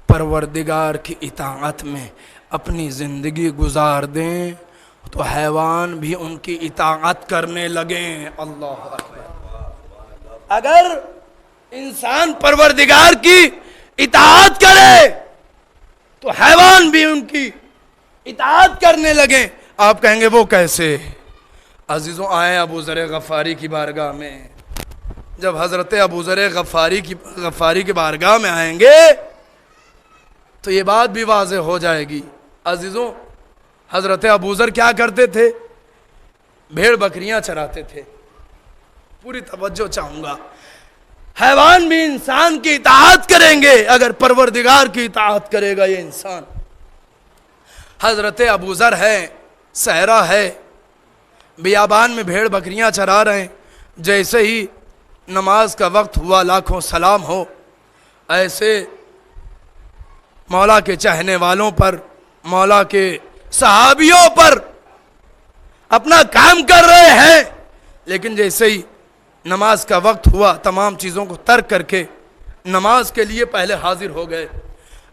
پروردگار کی اطاعت میں اپنی زندگی گزار دیں تو حیوان بھی ان کی اطاعت کرنے لگیں. اللہ اکبر. اگر انسان پروردگار کی اطاعت کرے تو حیوان بھی ان کی اطاعت کرنے لگیں. آپ کہیں گے وہ کیسے؟ عزیزوں آئے ابو ذر غفاری کی بارگاہ میں. جب حضرت ابو ذر غفاری کی بارگاہ میں آئیں گے تو یہ بات بھی واضح ہو جائے گی. عزیزوں حضرت ابو ذر کیا کرتے تھے؟ بھیڑ بکریاں چراتے تھے. پوری توجہ چاہوں گا. حیوان بھی انسان کی اطاعت کریں گے اگر پروردگار کی اطاعت کرے گا یہ انسان. حضرت ابو ذر ہے, صحرا ہے, بیابان میں بھیڑ بکریاں چرا رہے ہیں. جیسے ہی نماز کا وقت ہوا, لاکھوں سلام ہو, ایسے مولا کے چاہنے والوں پر, مولا کے صحابیوں پر اپنا کام کر رہے ہیں. لیکن جیسے ہی نماز کا وقت ہوا تمام چیزوں کو ترک کر کے نماز کے لیے پہلے حاضر ہو گئے.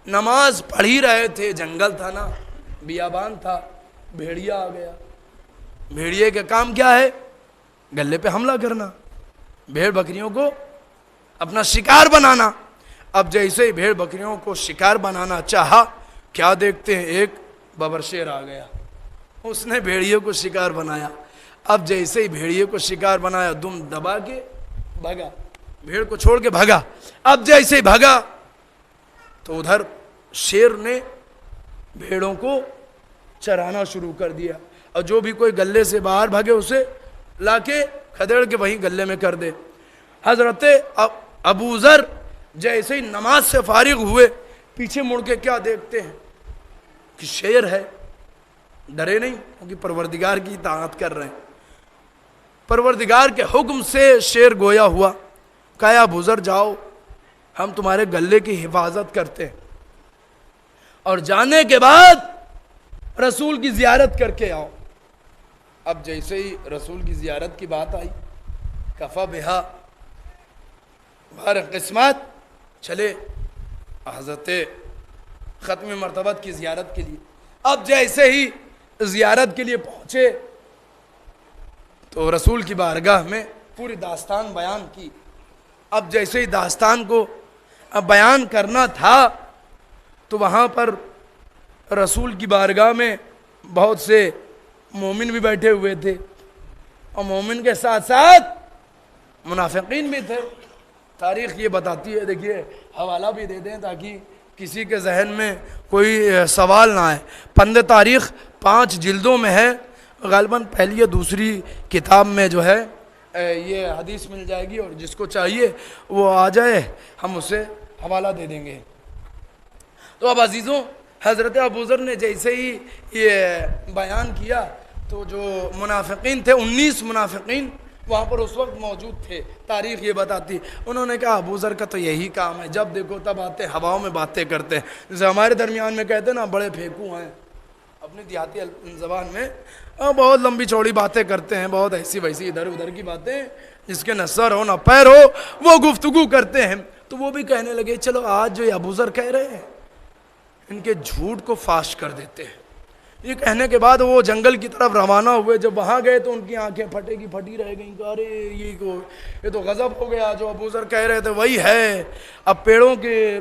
نماز پڑھ ہی رہے تھے, جنگل تھا نا, بیابان تھا, بھیڑیا آ گیا. بھیڑیے کا کام کیا ہے؟ گلے پہ حملہ کرنا, بھیڑ بکریوں کو اپنا شکار بنانا. اب جیسے ہی بھیڑ بکریوں کو شکار بنانا چاہا, کیا دیکھتے ہیں ایک ببر شیر آ گیا, اس نے بھیڑیے کو شکار بنایا. اب جیسے ہی بھیڑیے کو شکار بنایا دم دبا کے بھگا, بھیڑ کو چھوڑ کے بھگا. اب جیسے ہی بھگا تو ادھر شیر نے بھیڑوں کو چرانا شروع کر دیا, اور جو بھی کوئی گلے سے باہر بھگے اسے لا کے کھدیڑ کے وہیں گلے میں کر دے. حضرت ابو ذر جیسے ہی نماز سے فارغ ہوئے پیچھے مڑ کے کیا دیکھتے ہیں کہ شیر ہے. ڈرے نہیں, کیونکہ پروردگار کی اطاعت کر رہے ہیں. پروردگار کے حکم سے شیر گویا ہوا. کہا ابو ذر جاؤ, ہم تمہارے گلے کی حفاظت کرتے ہیں, اور جانے کے بعد رسول کی زیارت کر کے آؤ. اب جیسے ہی رسول کی زیارت کی بات آئی, کفا بہا بہر قسمت, چلے حضرت ختم مرتبت کی زیارت کے لیے. اب جیسے ہی زیارت کے لیے پہنچے تو رسول کی بارگاہ میں پوری داستان بیان کی. اب جیسے ہی داستان کو بیان کرنا تھا تو وہاں پر رسول کی بارگاہ میں بہت سے مومن بھی بیٹھے ہوئے تھے, اور مومن کے ساتھ ساتھ منافقین بھی تھے. تاریخ یہ بتاتی ہے, دیکھیے حوالہ بھی دے دیں تاکہ کسی کے ذہن میں کوئی سوال نہ آئے. پند تاریخ 5 جلدوں میں ہے, غالباً پہلی یا دوسری کتاب میں جو ہے یہ حدیث مل جائے گی, اور جس کو چاہیے وہ آ جائے, ہم اسے حوالہ دے دیں گے. تو اب عزیزوں حضرت ابو ذر نے جیسے ہی یہ بیان کیا تو جو منافقین تھے 19 منافقین وہاں پر اس وقت موجود تھے. تاریخ یہ بتاتی, انہوں نے کہا ابو ذر کا تو یہی کام ہے, جب دیکھو تب آتے ہواؤں میں باتیں کرتے ہیں. جیسے ہمارے درمیان میں کہتے ہیں نا بڑے پھینکو ہیں, اپنی دیہاتی زبان میں بہت لمبی چوڑی باتیں کرتے ہیں, بہت ایسی ویسی ادھر ادھر کی باتیں جس کے نہ سر ہو نہ پیر ہو وہ گفتگو کرتے ہیں. تو وہ بھی کہنے لگے چلو آج جو یہ ابو ذر کہہ رہے ہیں ان کے جھوٹ کو فاش کر دیتے ہیں. یہ کہنے کے بعد وہ جنگل کی طرف روانہ ہوئے. جب وہاں گئے تو ان کی آنکھیں پھٹی رہ گئیں کہ ارے یہ تو غضب ہو گیا, جو ابو ذر کہہ رہے تھے وہی ہے. اب پیڑوں کے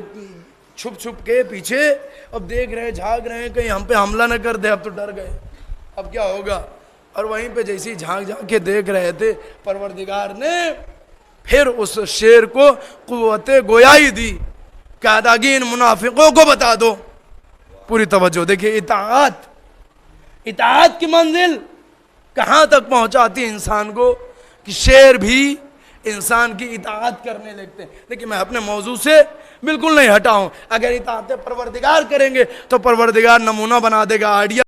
چھپ چھپ کے پیچھے، اب دیکھ رہے جھانک رہے ہیں کہیں ہم پہ حملہ نہ کر دے، اب تو ڈر گئے اب کیا ہوگا۔ اور وہیں پہ جیسی جھانک جھانک کے دیکھ رہے تھے، پروردگار نے پھر اس شیر کو قوت گویائی دی کہ اداگین منافقوں کو بتا دو۔ پوری توجہ دیکھیے، اطاعت کی منزل کہاں تک پہنچاتی انسان کو کہ شیر بھی انسان کی اطاعت کرنے لگتے ہیں۔ لیکن میں اپنے موضوع سے بالکل نہیں ہٹا ہوں، اگر اطاعت پروردگار کریں گے تو پروردگار نمونہ بنا دے گا، آئیڈیا۔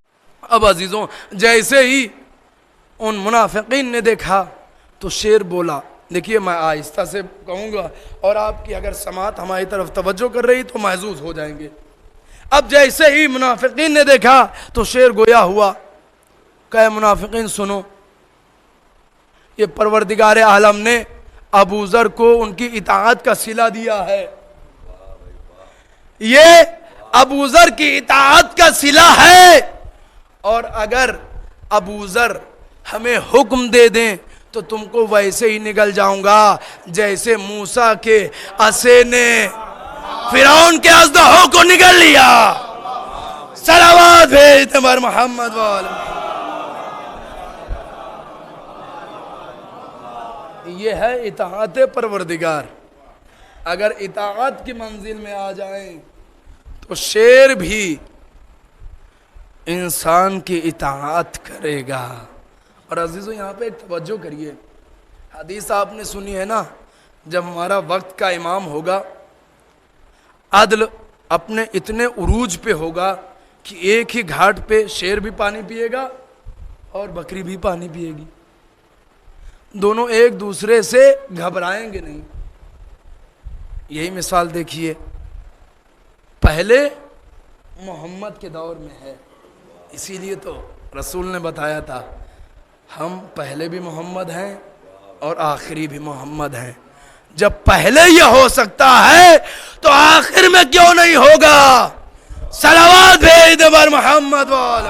اب عزیزوں، جیسے ہی ان منافقین نے دیکھا تو شیر بولا، دیکھیے میں آہستہ سے کہوں گا اور آپ کی اگر سماعت ہماری طرف توجہ کر رہی تو محظوظ ہو جائیں گے۔ اب جیسے ہی منافقین نے دیکھا تو شیر گویا ہوا کہ منافقین سنو، یہ پروردگار عالم نے ابو ذر کو ان کی اطاعت کا صلہ دیا ہے، یہ ابو ذر کی اطاعت کا صلہ ہے، اور اگر ابو ذر ہمیں حکم دے دیں تو تم کو ویسے ہی نگل جاؤں گا جیسے موسیٰ کے عصے نے فرعون کے اژدہوں کو نگل لیا۔ صلوات بھیجتے بر محمد والے۔ یہ ہے اطاعت پروردگار۔ اگر اطاعت کی منزل میں آ جائیں تو شیر بھی انسان کی اطاعت کرے گا۔ اور عزیزو یہاں پہ ایک توجہ کریے، حدیث آپ نے سنی ہے نا، جب ہمارا وقت کا امام ہوگا، عدل اپنے اتنے عروج پہ ہوگا کہ ایک ہی گھاٹ پہ شیر بھی پانی پیے گا اور بکری بھی پانی پیے گی، دونوں ایک دوسرے سے گھبرائیں گے نہیں۔ یہی مثال دیکھیے، پہلے محمد کے دور میں ہے، اسی لیے تو رسول نے بتایا تھا ہم پہلے بھی محمد ہیں اور آخری بھی محمد ہیں۔ جب پہلے یہ ہو سکتا ہے تو آخر میں کیوں نہیں ہوگا؟ صلوات بھیج دے بر محمد والے۔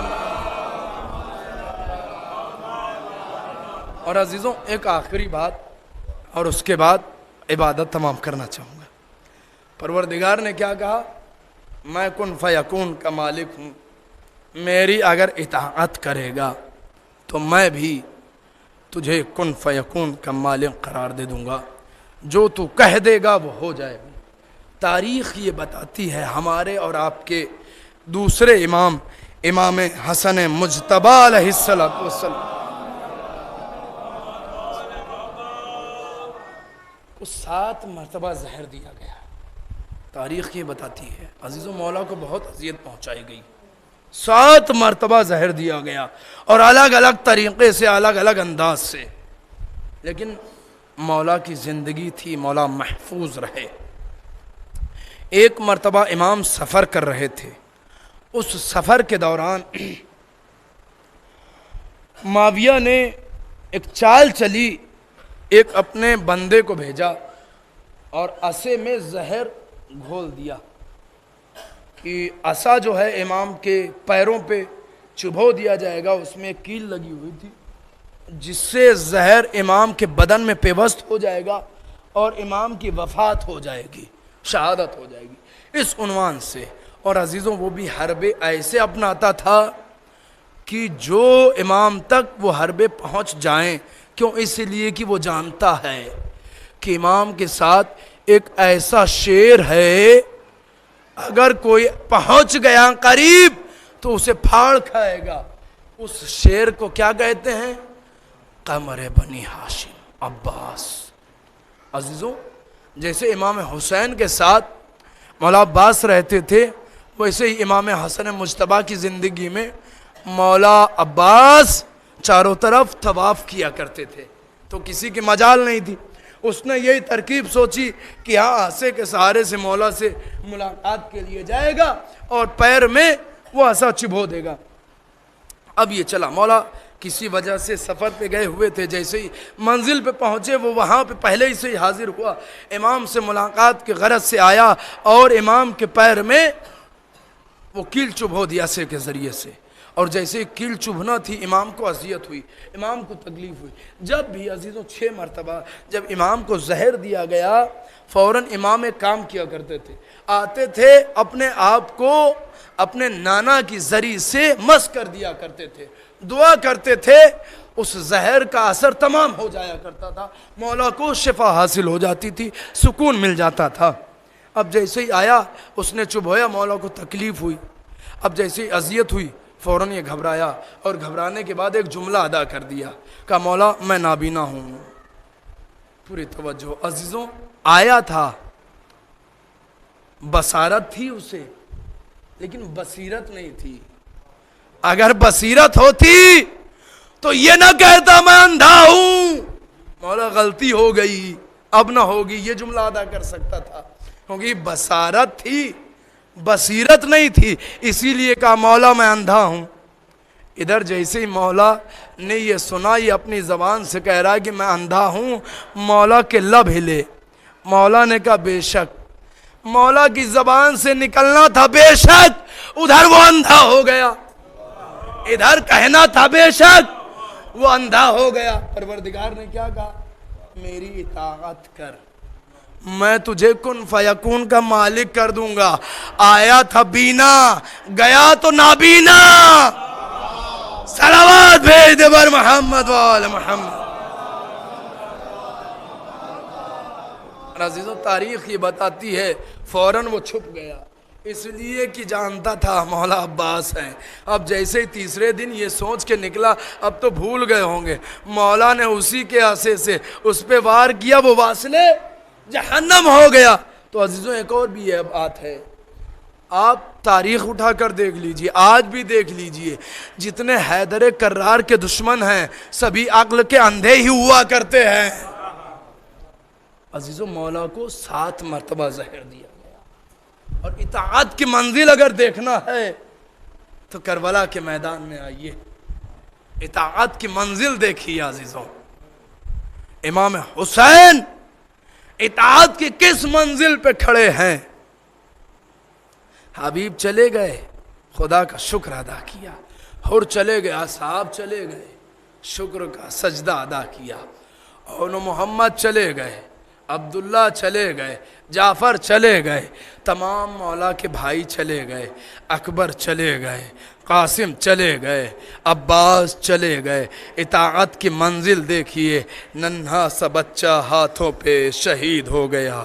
اور عزیزوں ایک آخری بات اور اس کے بعد عبادت تمام کرنا چاہوں گا۔ پروردگار نے کیا کہا؟ میں کن فیکون کا مالک ہوں، میری اگر اطاعت کرے گا تو میں بھی تجھے کن فیکون کا مالک قرار دے دوں گا، جو تو کہہ دے گا وہ ہو جائے گا۔ تاریخ یہ بتاتی ہے ہمارے اور آپ کے دوسرے امام حسن مجتبی علیہ السلام کو 7 مرتبہ زہر دیا گیا۔ تاریخ یہ بتاتی ہے عزیزو مولا کو بہت اذیت پہنچائی گئی، 7 مرتبہ زہر دیا گیا اور الگ الگ طریقے سے، الگ الگ انداز سے، لیکن مولا کی زندگی تھی، مولا محفوظ رہے۔ ایک مرتبہ امام سفر کر رہے تھے، اس سفر کے دوران معاویہ نے ایک چال چلی، ایک اپنے بندے کو بھیجا اور عصے میں زہر گھول دیا کہ عصا جو ہے امام کے پیروں پہ چبھو دیا جائے گا، اس میں کیل لگی ہوئی تھی جس سے زہر امام کے بدن میں پیوست ہو جائے گا اور امام کی وفات ہو جائے گی، شہادت ہو جائے گی، اس عنوان سے۔ اور عزیزوں وہ بھی حربے ایسے اپناتا تھا کہ جو امام تک وہ حربے پہنچ جائیں، کیوں؟ اس لیے کہ وہ جانتا ہے کہ امام کے ساتھ ایک ایسا شیر ہے، اگر کوئی پہنچ گیا قریب تو اسے پھاڑ کھائے گا۔ اس شیر کو کیا کہتے ہیں؟ قمر بنی ہاشم، عباس۔ عزیزوں جیسے امام حسین کے ساتھ مولا عباس رہتے تھے، ویسے ہی امام حسن مجتبی کی زندگی میں مولا عباس چاروں طرف طواف کیا کرتے تھے، تو کسی کی مجال نہیں تھی۔ اس نے یہی ترکیب سوچی کہ ہاں عصے کے سہارے سے مولا سے ملاقات کے لیے جائے گا اور پیر میں وہ عصا چبھو دے گا۔ اب یہ چلا، مولا کسی وجہ سے سفر پہ گئے ہوئے تھے، جیسے ہی منزل پہ پہنچے وہ وہاں پہ پہلے ہی سے ہی حاضر ہوا، امام سے ملاقات کی غرض سے آیا اور امام کے پیر میں وہ کیل چبھو دیا عصے کے ذریعے سے، اور جیسے کیل چبھنا تھی امام کو اذیت ہوئی، امام کو تکلیف ہوئی۔ جب بھی عزیزوں 6 مرتبہ جب امام کو زہر دیا گیا، فوراً امام ایک کام کیا کرتے تھے، آتے تھے اپنے آپ کو اپنے نانا کی زری سے مس کر دیا کرتے تھے، دعا کرتے تھے، اس زہر کا اثر تمام ہو جایا کرتا تھا، مولا کو شفا حاصل ہو جاتی تھی، سکون مل جاتا تھا۔ اب جیسے ہی آیا اس نے چبھویا، مولا کو تکلیف ہوئی، اب جیسے ہی اذیت ہوئی فوراً یہ گھبرایا، اور گھبرانے کے بعد ایک جملہ ادا کر دیا، کہا مولا میں نابینا ہوں۔ پوری توجہ عزیزوں، آیا تھا، بصارت تھی اسے لیکن بصیرت نہیں تھی۔ اگر بصیرت ہوتی تو یہ نہ کہتا میں اندھا ہوں، مولا غلطی ہو گئی اب نہ ہوگی، یہ جملہ ادا کر سکتا تھا، کیونکہ بصارت تھی، بصیرت نہیں تھی، اسی لیے کہا مولا میں اندھا ہوں۔ ادھر جیسے ہی مولا نے یہ سنا، یہ اپنی زبان سے کہہ رہا ہے کہ میں اندھا ہوں، مولا کے لب ہلے، مولا نے کہا بے شک، مولا کی زبان سے نکلنا تھا بے شک، ادھر وہ اندھا ہو گیا، ادھر کہنا تھا بے شک، وہ اندھا ہو گیا۔ پروردگار نے کیا کہا؟ میری اطاعت کر، میں تجھے کن فیکون کا مالک کر دوں گا۔ آیا تھا بینا، گیا تو نابینا۔ صلوات بھیج دے بر محمد وآل محمد۔ عزیزوں تاریخ یہ بتاتی ہے فوراً وہ چھپ گیا، اس لیے کہ جانتا تھا مولا عباس ہیں۔ اب جیسے ہی تیسرے دن یہ سوچ کے نکلا اب تو بھول گئے ہوں گے، مولا نے اسی کے عصے سے اس پہ وار کیا، وہ واصلے جہنم ہو گیا۔ تو عزیزوں ایک اور بھی یہ بات ہے، آپ تاریخ اٹھا کر دیکھ لیجئے، آج بھی دیکھ لیجئے، جتنے حیدر کرار کے دشمن ہیں سبھی عقل کے اندھے ہی ہوا کرتے ہیں۔ عزیزوں مولا کو 7 مرتبہ زہر دیا گیا، اور اطاعت کی منزل اگر دیکھنا ہے تو کربلا کے میدان میں آئیے، اطاعت کی منزل دیکھیے عزیزوں۔ امام حسین اطاعت کی کس منزل پہ کھڑے ہیں؟ حبیب چلے گئے، خدا کا شکر ادا کیا، حر چلے گئے، اصحاب چلے گئے، شکر کا سجدہ ادا کیا، اور محمد چلے گئے، عبداللہ چلے گئے، جعفر چلے گئے، تمام مولا کے بھائی چلے گئے، اکبر چلے گئے، قاسم چلے گئے، عباس چلے گئے۔ اطاعت کی منزل دیکھیے، ننھا سا بچہ ہاتھوں پہ شہید ہو گیا،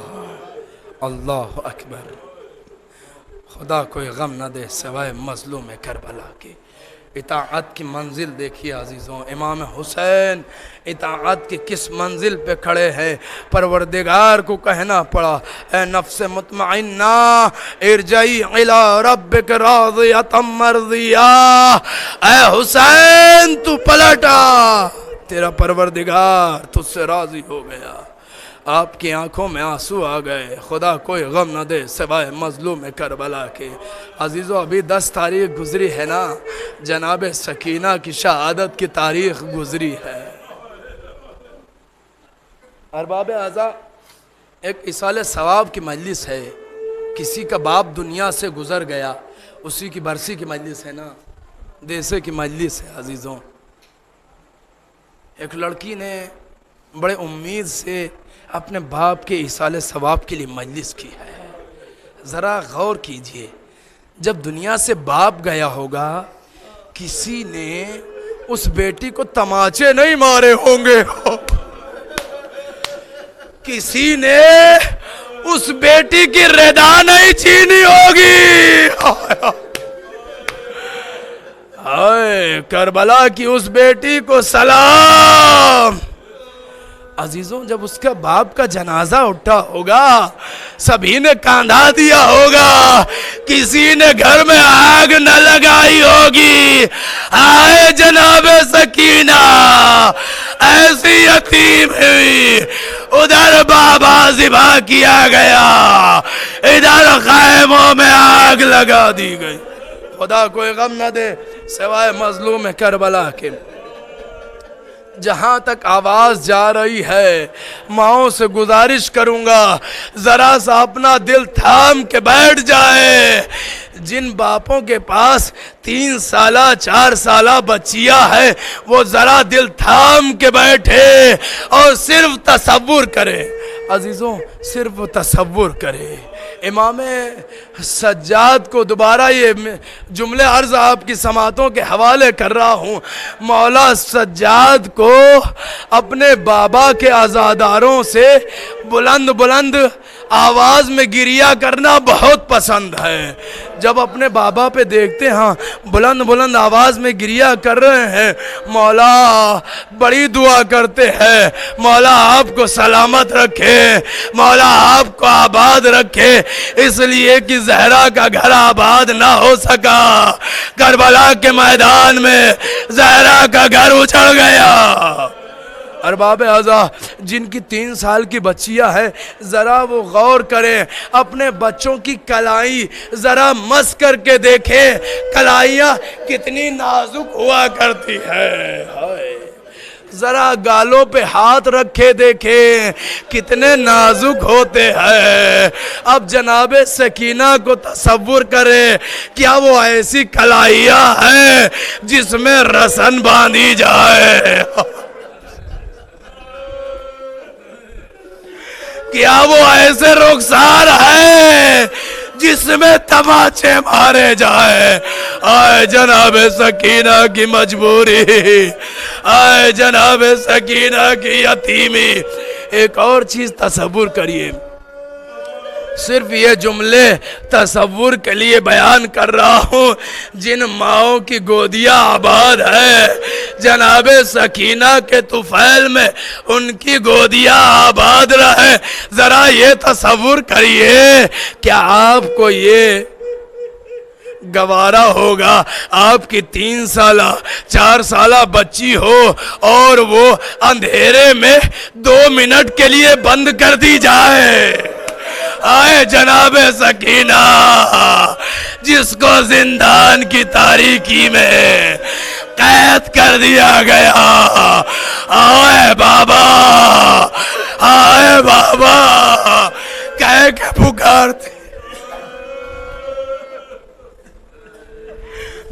اللہ اکبر۔ خدا کوئی غم نہ دے سوائے مظلوم کربلا کے۔ اطاعت کی منزل دیکھیے عزیزوں، امام حسین اطاعت کی کس منزل پہ کھڑے ہیں؟ پروردگار کو کہنا پڑا، اے نفس مطمئنہ ارجعی الی ربک راضیۃ مرضیہ، اے حسین تو پلٹا، تیرا پروردگار تجھ سے راضی ہو گیا۔ آپ کی آنکھوں میں آنسو آ گئے، خدا کوئی غم نہ دے سوائے مظلوم کربلا کے۔ عزیزو ابھی 10 تاریخ گزری ہے نا، جناب سکینہ کی شہادت کی تاریخ گزری ہے۔ ارباب اعضاء، ایک ایصال ثواب کی مجلس ہے، کسی کا باپ دنیا سے گزر گیا، اسی کی برسی کی مجلس ہے نا، دیسے کی مجلس ہے عزیزوں۔ ایک لڑکی نے بڑے امید سے اپنے باپ کے ایصال ثواب کے لیے مجلس کی ہے۔ ذرا غور کیجئے، جب دنیا سے باپ گیا ہوگا کسی نے اس بیٹی کو تماچے نہیں مارے ہوں گے، کسی نے اس بیٹی کی ردا نہیں چھینی ہوگی۔ ہائے کربلا کی اس بیٹی کو سلام۔ عزیزوں جب اس کا باپ کا جنازہ اٹھا ہوگا سبھی نے کاندھا دیا ہوگا، کسی نے گھر میں آگ نہ لگائی ہوگی۔ آئے جناب سکینہ ایسی یتیم ہوئی، ادھر بابا ذبح کیا گیا، ادھر خیموں میں آگ لگا دی گئی۔ خدا کوئی غم نہ دے سوائے مظلوم کربلا کے۔ جہاں تک آواز جا رہی ہے ماؤں سے گزارش کروں گا ذرا سا اپنا دل تھام کے بیٹھ جائے، جن باپوں کے پاس 3 سالہ 4 سالہ بچیاں ہے وہ ذرا دل تھام کے بیٹھے اور صرف تصور کرے. عزیزوں صرف تصور کرے. امام سجاد کو دوبارہ یہ جملے عرض آپ کی سماعتوں کے حوالے کر رہا ہوں. مولا سجاد کو اپنے بابا کے عزاداروں سے بلند بلند آواز میں گریہ کرنا بہت پسند ہے. جب اپنے بابا پہ دیکھتے ہیں بلند بلند آواز میں گریہ کر رہے ہیں, مولا بڑی دعا کرتے ہیں مولا آپ کو سلامت رکھے, مولا آپ کو آباد رکھے, اس لیے کہ زہرا کا گھر آباد نہ ہو سکا. کربلا کے میدان میں زہرا کا گھر اجڑ گیا. ارباب اعضاء جن کی 3 سال کی بچیاں ہے ذرا وہ غور کریں, اپنے بچوں کی کلائی ذرا مس کر کے دیکھیں, کلائیاں کتنی نازک ہوا کرتی ہے. ذرا گالوں پہ ہاتھ رکھے دیکھیں کتنے نازک ہوتے ہیں. اب جناب سکینہ کو تصور کریں, کیا وہ ایسی کلائیاں ہیں جس میں رسن باندھی جائے؟ کیا وہ ایسے رخسار ہے جس میں تماچے مارے جائے؟ آئے جناب سکینہ کی مجبوری, آئے جناب سکینہ کی یتیمی. ایک اور چیز تصور کریے, صرف یہ جملے تصور کے لیے بیان کر رہا ہوں. جن ماؤں کی گودیاں آباد ہے جناب سکینہ کے طفیل میں ان کی گودیاں آباد رہے, ذرا یہ تصور کریے کیا آپ کو یہ گوارا ہوگا آپ کی 3 سالہ 4 سالہ بچی ہو اور وہ اندھیرے میں 2 منٹ کے لیے بند کر دی جائے؟ آئے جناب سکینہ جس کو زندان کی تاریکی میں قید کر دیا گیا, آئے بابا, آئے بابا کہہ کے پکارتے.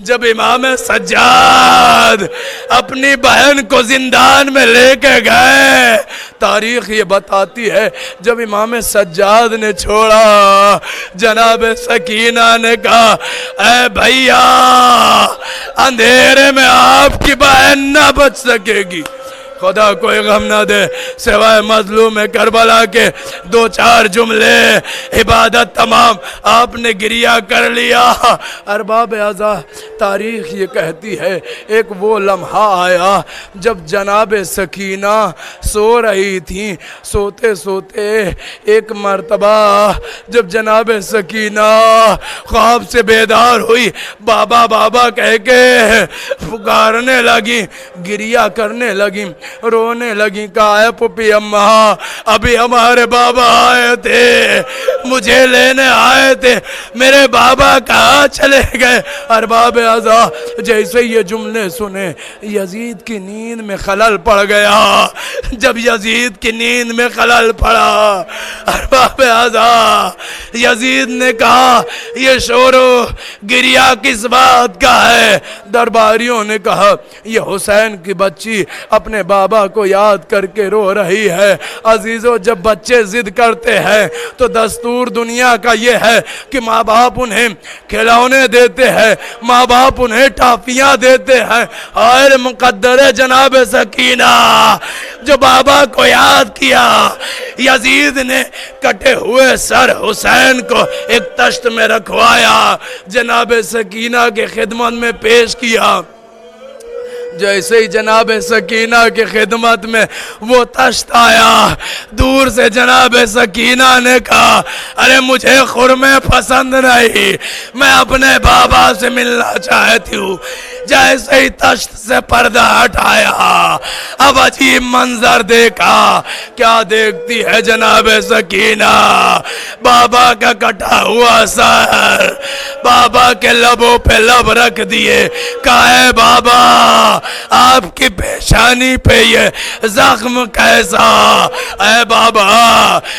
جب امام سجاد اپنی بہن کو زندان میں لے کے گئے, تاریخ یہ بتاتی ہے جب امام سجاد نے چھوڑا جناب سکینہ نے کہا اے بھیا اندھیرے میں آپ کی بہن نہ بچ سکے گی, خدا کوئی غم نہ دے سوائے مظلوم کربلا کے 2-4 جملے, عبادت تمام آپ نے گریہ کر لیا. ارباب اعضاء تاریخ یہ کہتی ہے ایک وہ لمحہ آیا جب جناب سکینہ سو رہی تھیں, سوتے سوتے ایک مرتبہ جب جناب سکینہ خواب سے بیدار ہوئی, بابا بابا کہہ کے پکارنے لگی, گریہ کرنے لگی, رونے لگی. کہا ہے پپی اماں ابھی ہمارے بابا آئے تھے, مجھے لینے آئے تھے, میرے بابا کہاں چلے گئے؟ ارباب اعضاء جیسے یہ جملے سنے یزید کی نیند میں خلل پڑ گیا. جب یزید کی نیند میں خلل پڑا ارباب اعضاء یزید نے کہا یہ شور و گریہ کس بات کا ہے؟ درباریوں نے کہا یہ حسین کی بچی اپنے بابا کو یاد کر کے رو رہی ہے. عزیزو جب بچے ضد کرتے ہیں تو دستور دنیا کا یہ ہے کہ ماں باپ انہیں کھلونے دیتے ہیں, ماں باپ انہیں ٹافیاں دیتے ہیں. اور مقدر جناب سکینہ جو بابا کو یاد کیا, یزید نے کٹے ہوئے سر حسین کو ایک تشت میں رکھوایا, جناب سکینہ کے خدمت میں پیش کیا. جیسے ہی جناب سکینہ کی خدمت میں وہ تشت آیا, دور سے جناب سکینہ نے کہا ارے مجھے خرمے پسند نہیں, میں اپنے بابا سے ملنا چاہتی ہوں. جیسے ہی تشت سے پردہ ہٹایا اب عجیب منظر دیکھا. کیا دیکھتی ہے جناب سکینہ؟ بابا کا کٹا ہوا سر, بابا کے لبوں پہ لب رکھ دیے، کہا اے بابا آپ کی پیشانی پہ یہ زخم کیسا، اے بابا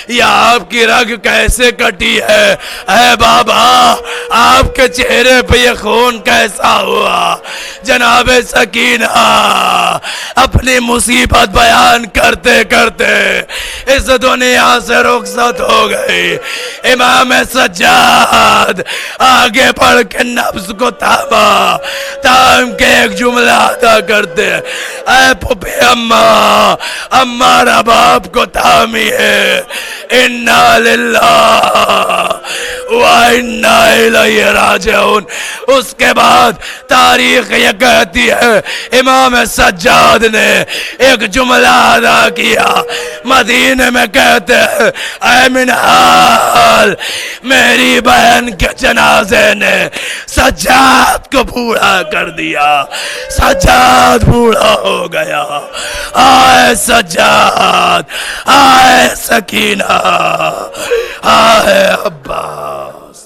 یہ آپ کی رگ کیسے کٹی ہے، اے بابا آپ کے چہرے پہ یہ خون کیسا ہوا۔ جناب سکینہ اپنی مصیبت بیان کرتے کرتے اس دنیا سے رخصت ہو گئی۔ امام سجاد آگے بڑھ کے نفس کو تھاما، تام کے ایک جملہ ادا کرتے، اے پھوپھی اماں، اماں رب آپ کو تھامیے، انا للہ وَإِنَّا إِلَيْهِ راجعون۔ اس کے بعد تاریخ یہ کہتی ہے امام سجاد نے ایک جملہ ادا کیا، مدینے میں کہتے ہیں اے منحال، میری بہن کے جنازے نے سجاد کو بوڑھا کر دیا، سجاد بوڑھا ہو گیا۔ آئے سجاد، آئے سکینہ، آئے عباس،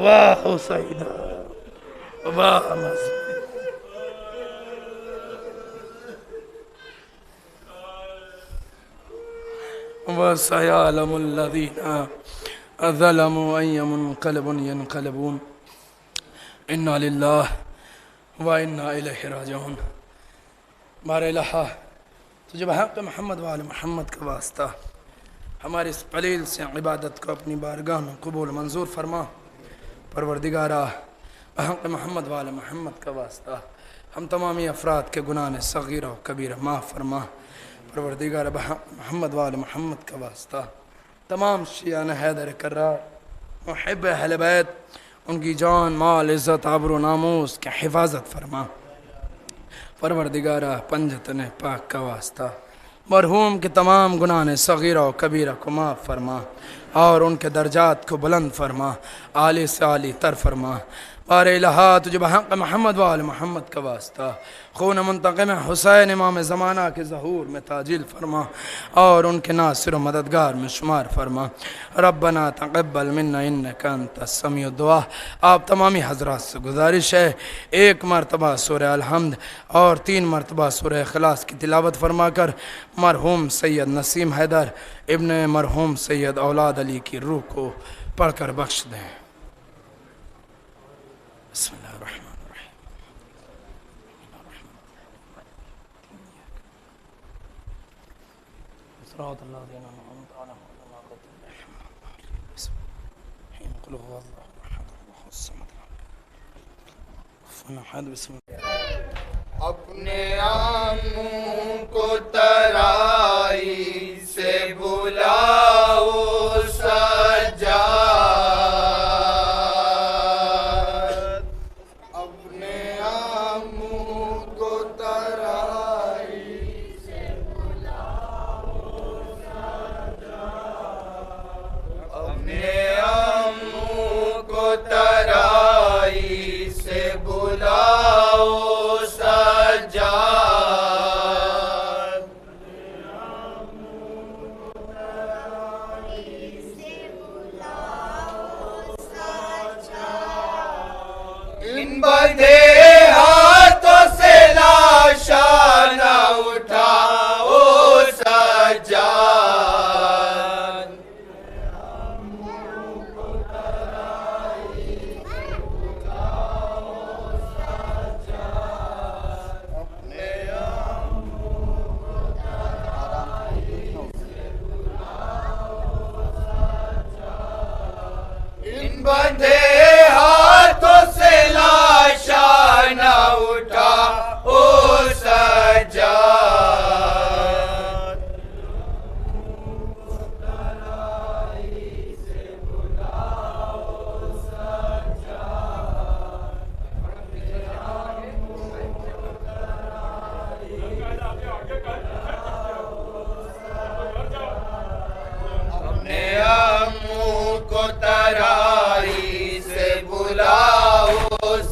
واہ حسینہ، واہ مزید۔ وَسَيَعْلَمُ الَّذِينَ ظَلَمُوا أَيَّ مُنْقَلَبٌ يَنْقَلِبُونَ اِنَّا لِلَّهِ وَإِنَّا إِلَيْهِ راجعون۔ بار الہا تجھے بحق محمد وآل محمد کا واسطہ ہماری اس قلیل سے عبادت کو اپنی بارگاہ میں قبول منظور فرما۔ پروردگارہ بحق محمد وآل محمد کا واسطہ ہم تمامی افراد کے گناہ صغیرہ و کبیرہ معاف فرما۔ پروردگارہ بحق محمد وآل محمد کا واسطہ تمام شیعان حیدر کرار محب اہل بیت ان کی جان مال عزت آبرو ناموس کی حفاظت فرما۔ پروردگارہ پنجتن پاک کا واسطہ مرحوم کے تمام گناہ صغیرہ و کبیرہ کو معاف فرما اور ان کے درجات کو بلند فرما، عالی سے عالی تر فرما۔ بار الہا تجھے بحق محمد وآل محمد کا واسطہ خون منتقم حسین امام زمانہ کے ظہور میں تاجیل فرما اور ان کے ناصر و مددگار میں شمار فرما۔ ربنا تقبل منا انک انت السمیع الدعا۔ آپ تمامی حضرات سے گزارش ہے 1 مرتبہ سورہ الحمد اور 3 مرتبہ سورہ اخلاص کی تلاوت فرما کر مرحوم سید نسیم حیدر ابن مرحوم سید اولاد علی کی روح کو پڑھ کر بخش دیں۔ بسم اللہ الرحمن الرحیم۔ صراط الذین انعمت علیہم غیر المغضوب علیہم ولا الضالین۔ قل هو الله احد الله الصمد لم يلد بسم اللہ۔ اپنے آنکھوں کو ترائی سے بلاؤ سجاد، اپنے آنکھوں کو ترائی سے بلاؤ سجاد، اپنے آنکھوں کو ترائی سے بلاؤ سجاد، ان بندے ہاتھوں سے لاشاں نہ اٹھاؤ سجاد، ان بندے ہاتھوں سے لاشاں نہ اٹھاؤ سجاد، اپنے آنکھوں کو ترائی سے بلاؤ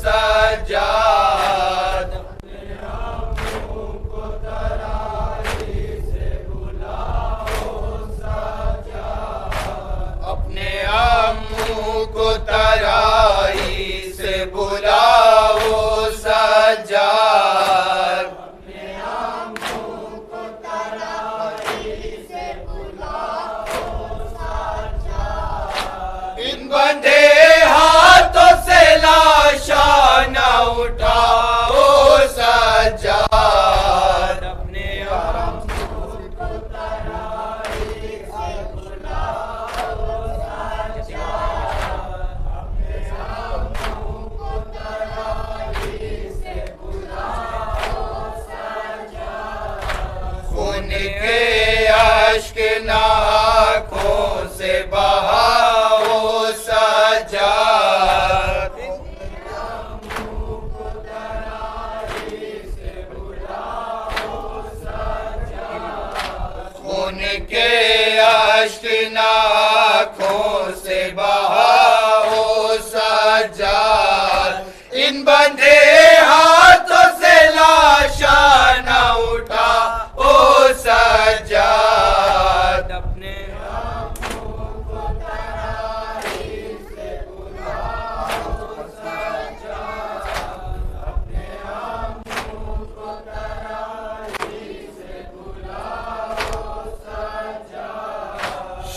سجاد، اپنے آنکھوں کو ترائی سے بلاؤ سجاد، اپنے آنکھوں کو ترائی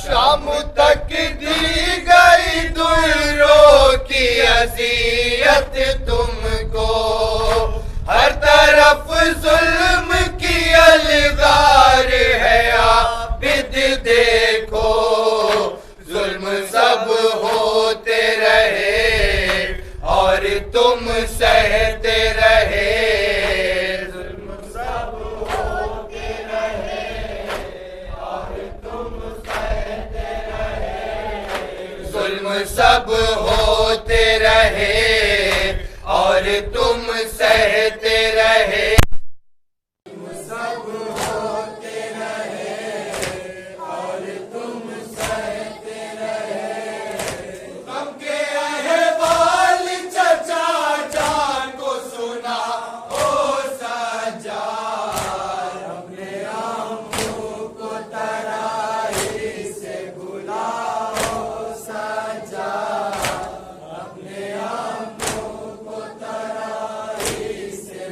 شام تک دی گئی دروں کی اذیت تم کو، ہر طرف ظلم کی الغار ہے عابد دیکھو، ظلم سب ہوتے رہے اور تم سہتے رہے، ظلم سب ہوتے رہے اور تم سہتے رہے، ظلم سب ہوتے رہے اور تم سہتے رہے، سب ہوتے رہے اور تم سہتے رہے، غم کے احوال چچا جان کو سنا او سجاد، اپنے آنکھوں کو ترائی سے بلاؤ سجاد، اپنے آنکھوں کو ترائی سے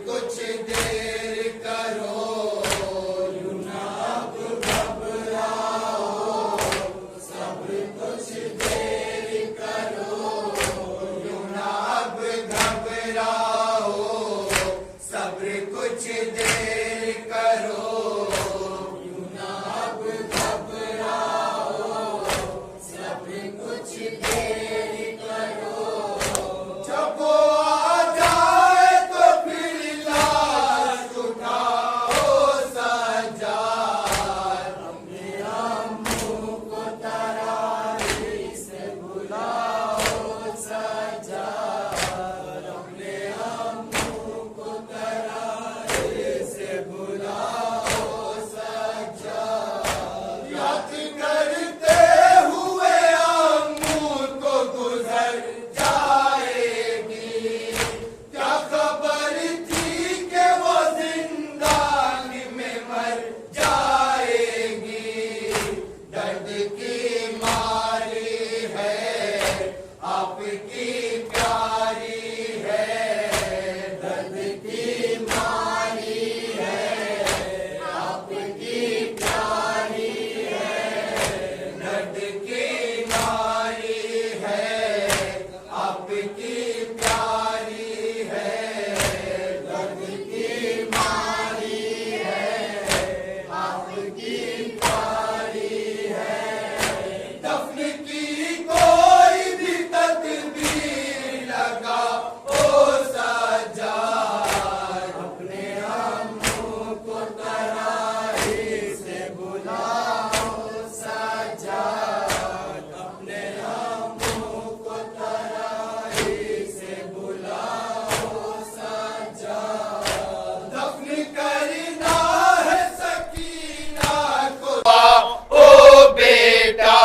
کچھ دیر کرو یوں نہ اب گھبراؤ صبر کچھ دیر کرو یوں نہ اب گھبراؤ صبر کچھ دیر کرو یوں نہ اب گھبراؤ صبر کچھ دیر کرو جب وہ آ جائے تو پھر لاش اٹھاؤ سجاد اپنے امو کو ترائی سے بلاؤ سجاد اپنے امو کو ترائی سے بلاؤ سجاد یاد کرتے ہوئے امو کو گزر جائے گی کیا خبر تھی کہ وہ زندان میں مر جائے گی درد کی ماری ہے آپ کی پیاری ہے درد کی ماری ہے آپ کی پیاری ہے درد کی ماری ہے آپ کی پیاری ہے درد کی ماری ہے آپ کی پیاری ہے دفن کی کوئی بھی تدبیر لگا او سجاد اپنے امو کو ترائی سے بلاؤ سجاد اپنے امو کو ترائی سے بلاؤ سجاد دفن کرنا ہے سکینہ کو او بیٹا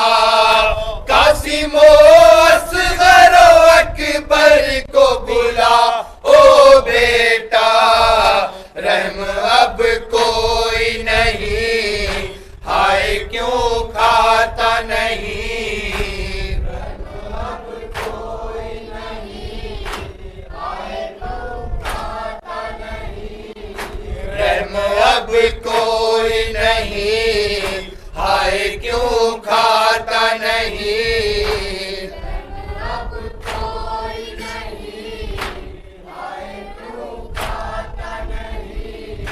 قاسم و اصغر و اکبر کو بلا او بیٹا رحم اب کوئی نہیں ہائے کیوں کھاتا نہیں رحم اب کوئی نہیں ہائے کیوں کھاتا نہیں رحم اب کوئی نہیں ہائے کیوں کھاتا نہیں اب کوئی نہیں ہائے کیوں کھاتا نہیں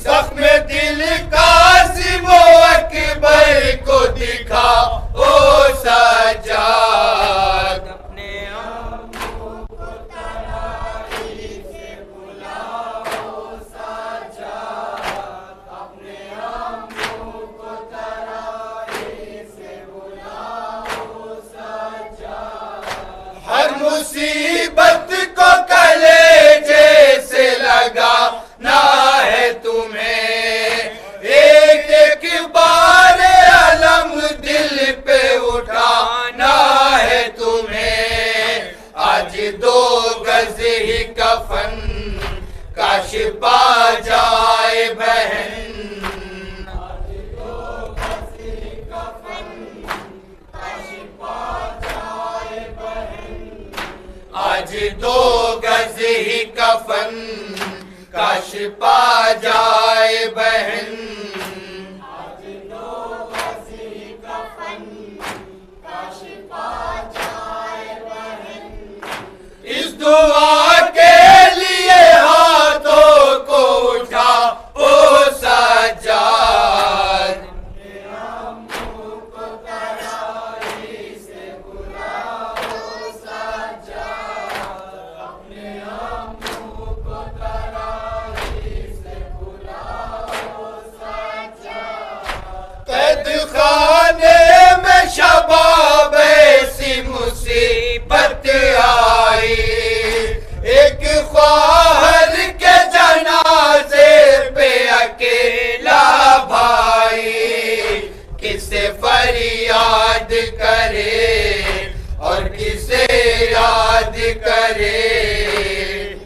زخم دل قاسم و اکبر کو دکھا او سجاد اپنے امو کو ترائی سے بلاؤ سجاد اپنے امو کو ترائی سے بلاؤ سجاد ہر مصیبت کو کلیجے سے لگا نہ ہے تمہیں ایک ایک بار علم دل پہ اٹھانا ہے تمہیں آج 2 گز ہی کفن کاش پا جائے بہن آج 2 گز ہی کفن کاش پا جائے بہن آج 2 گز ہی کفن کاش پا جائے بہن آج 2 گز ہی کفن کاش پا جائے بہن اس دعا کے لیے ہاتھوں کو اٹھا او سجاد اپنے امو کو ترائی سے بلاؤ سجاد اپنے امو کو ترائی سے بلاؤ سجاد قید خانے میں شباب ایسی مصیبت آئی ایک خواہر کے جنازے پہ اکیلا بھائی کسے فریاد کرے اور کسے یاد کرے کسے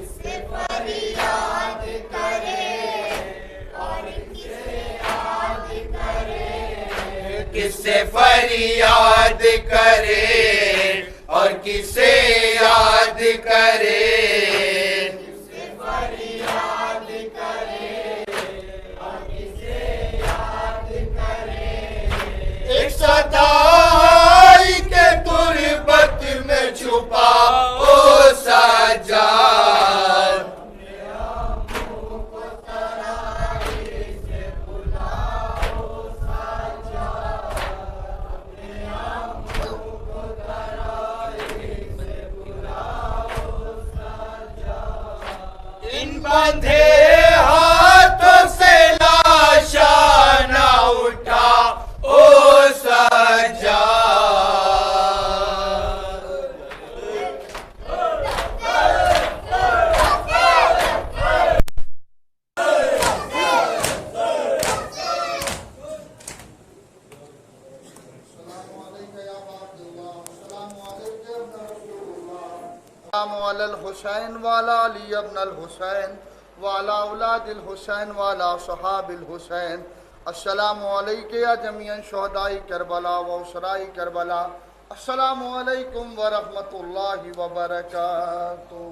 فریاد کرے اور کسے یاد کرے کسے فریاد کرے اور کسے یاد کرے کسے فریاد اندھے ہاتھوں سے لاشا نہ اٹھا او سجاد. السلام علی الحسین وعلی علی ابن الحسین وعلی اولاد الحسین وعلی صحاب الحسین. السلام علیکم یا جمیع شہداء کربلا و اسراء کربلا. السلام علیکم ورحمۃ اللہ وبرکاتہ.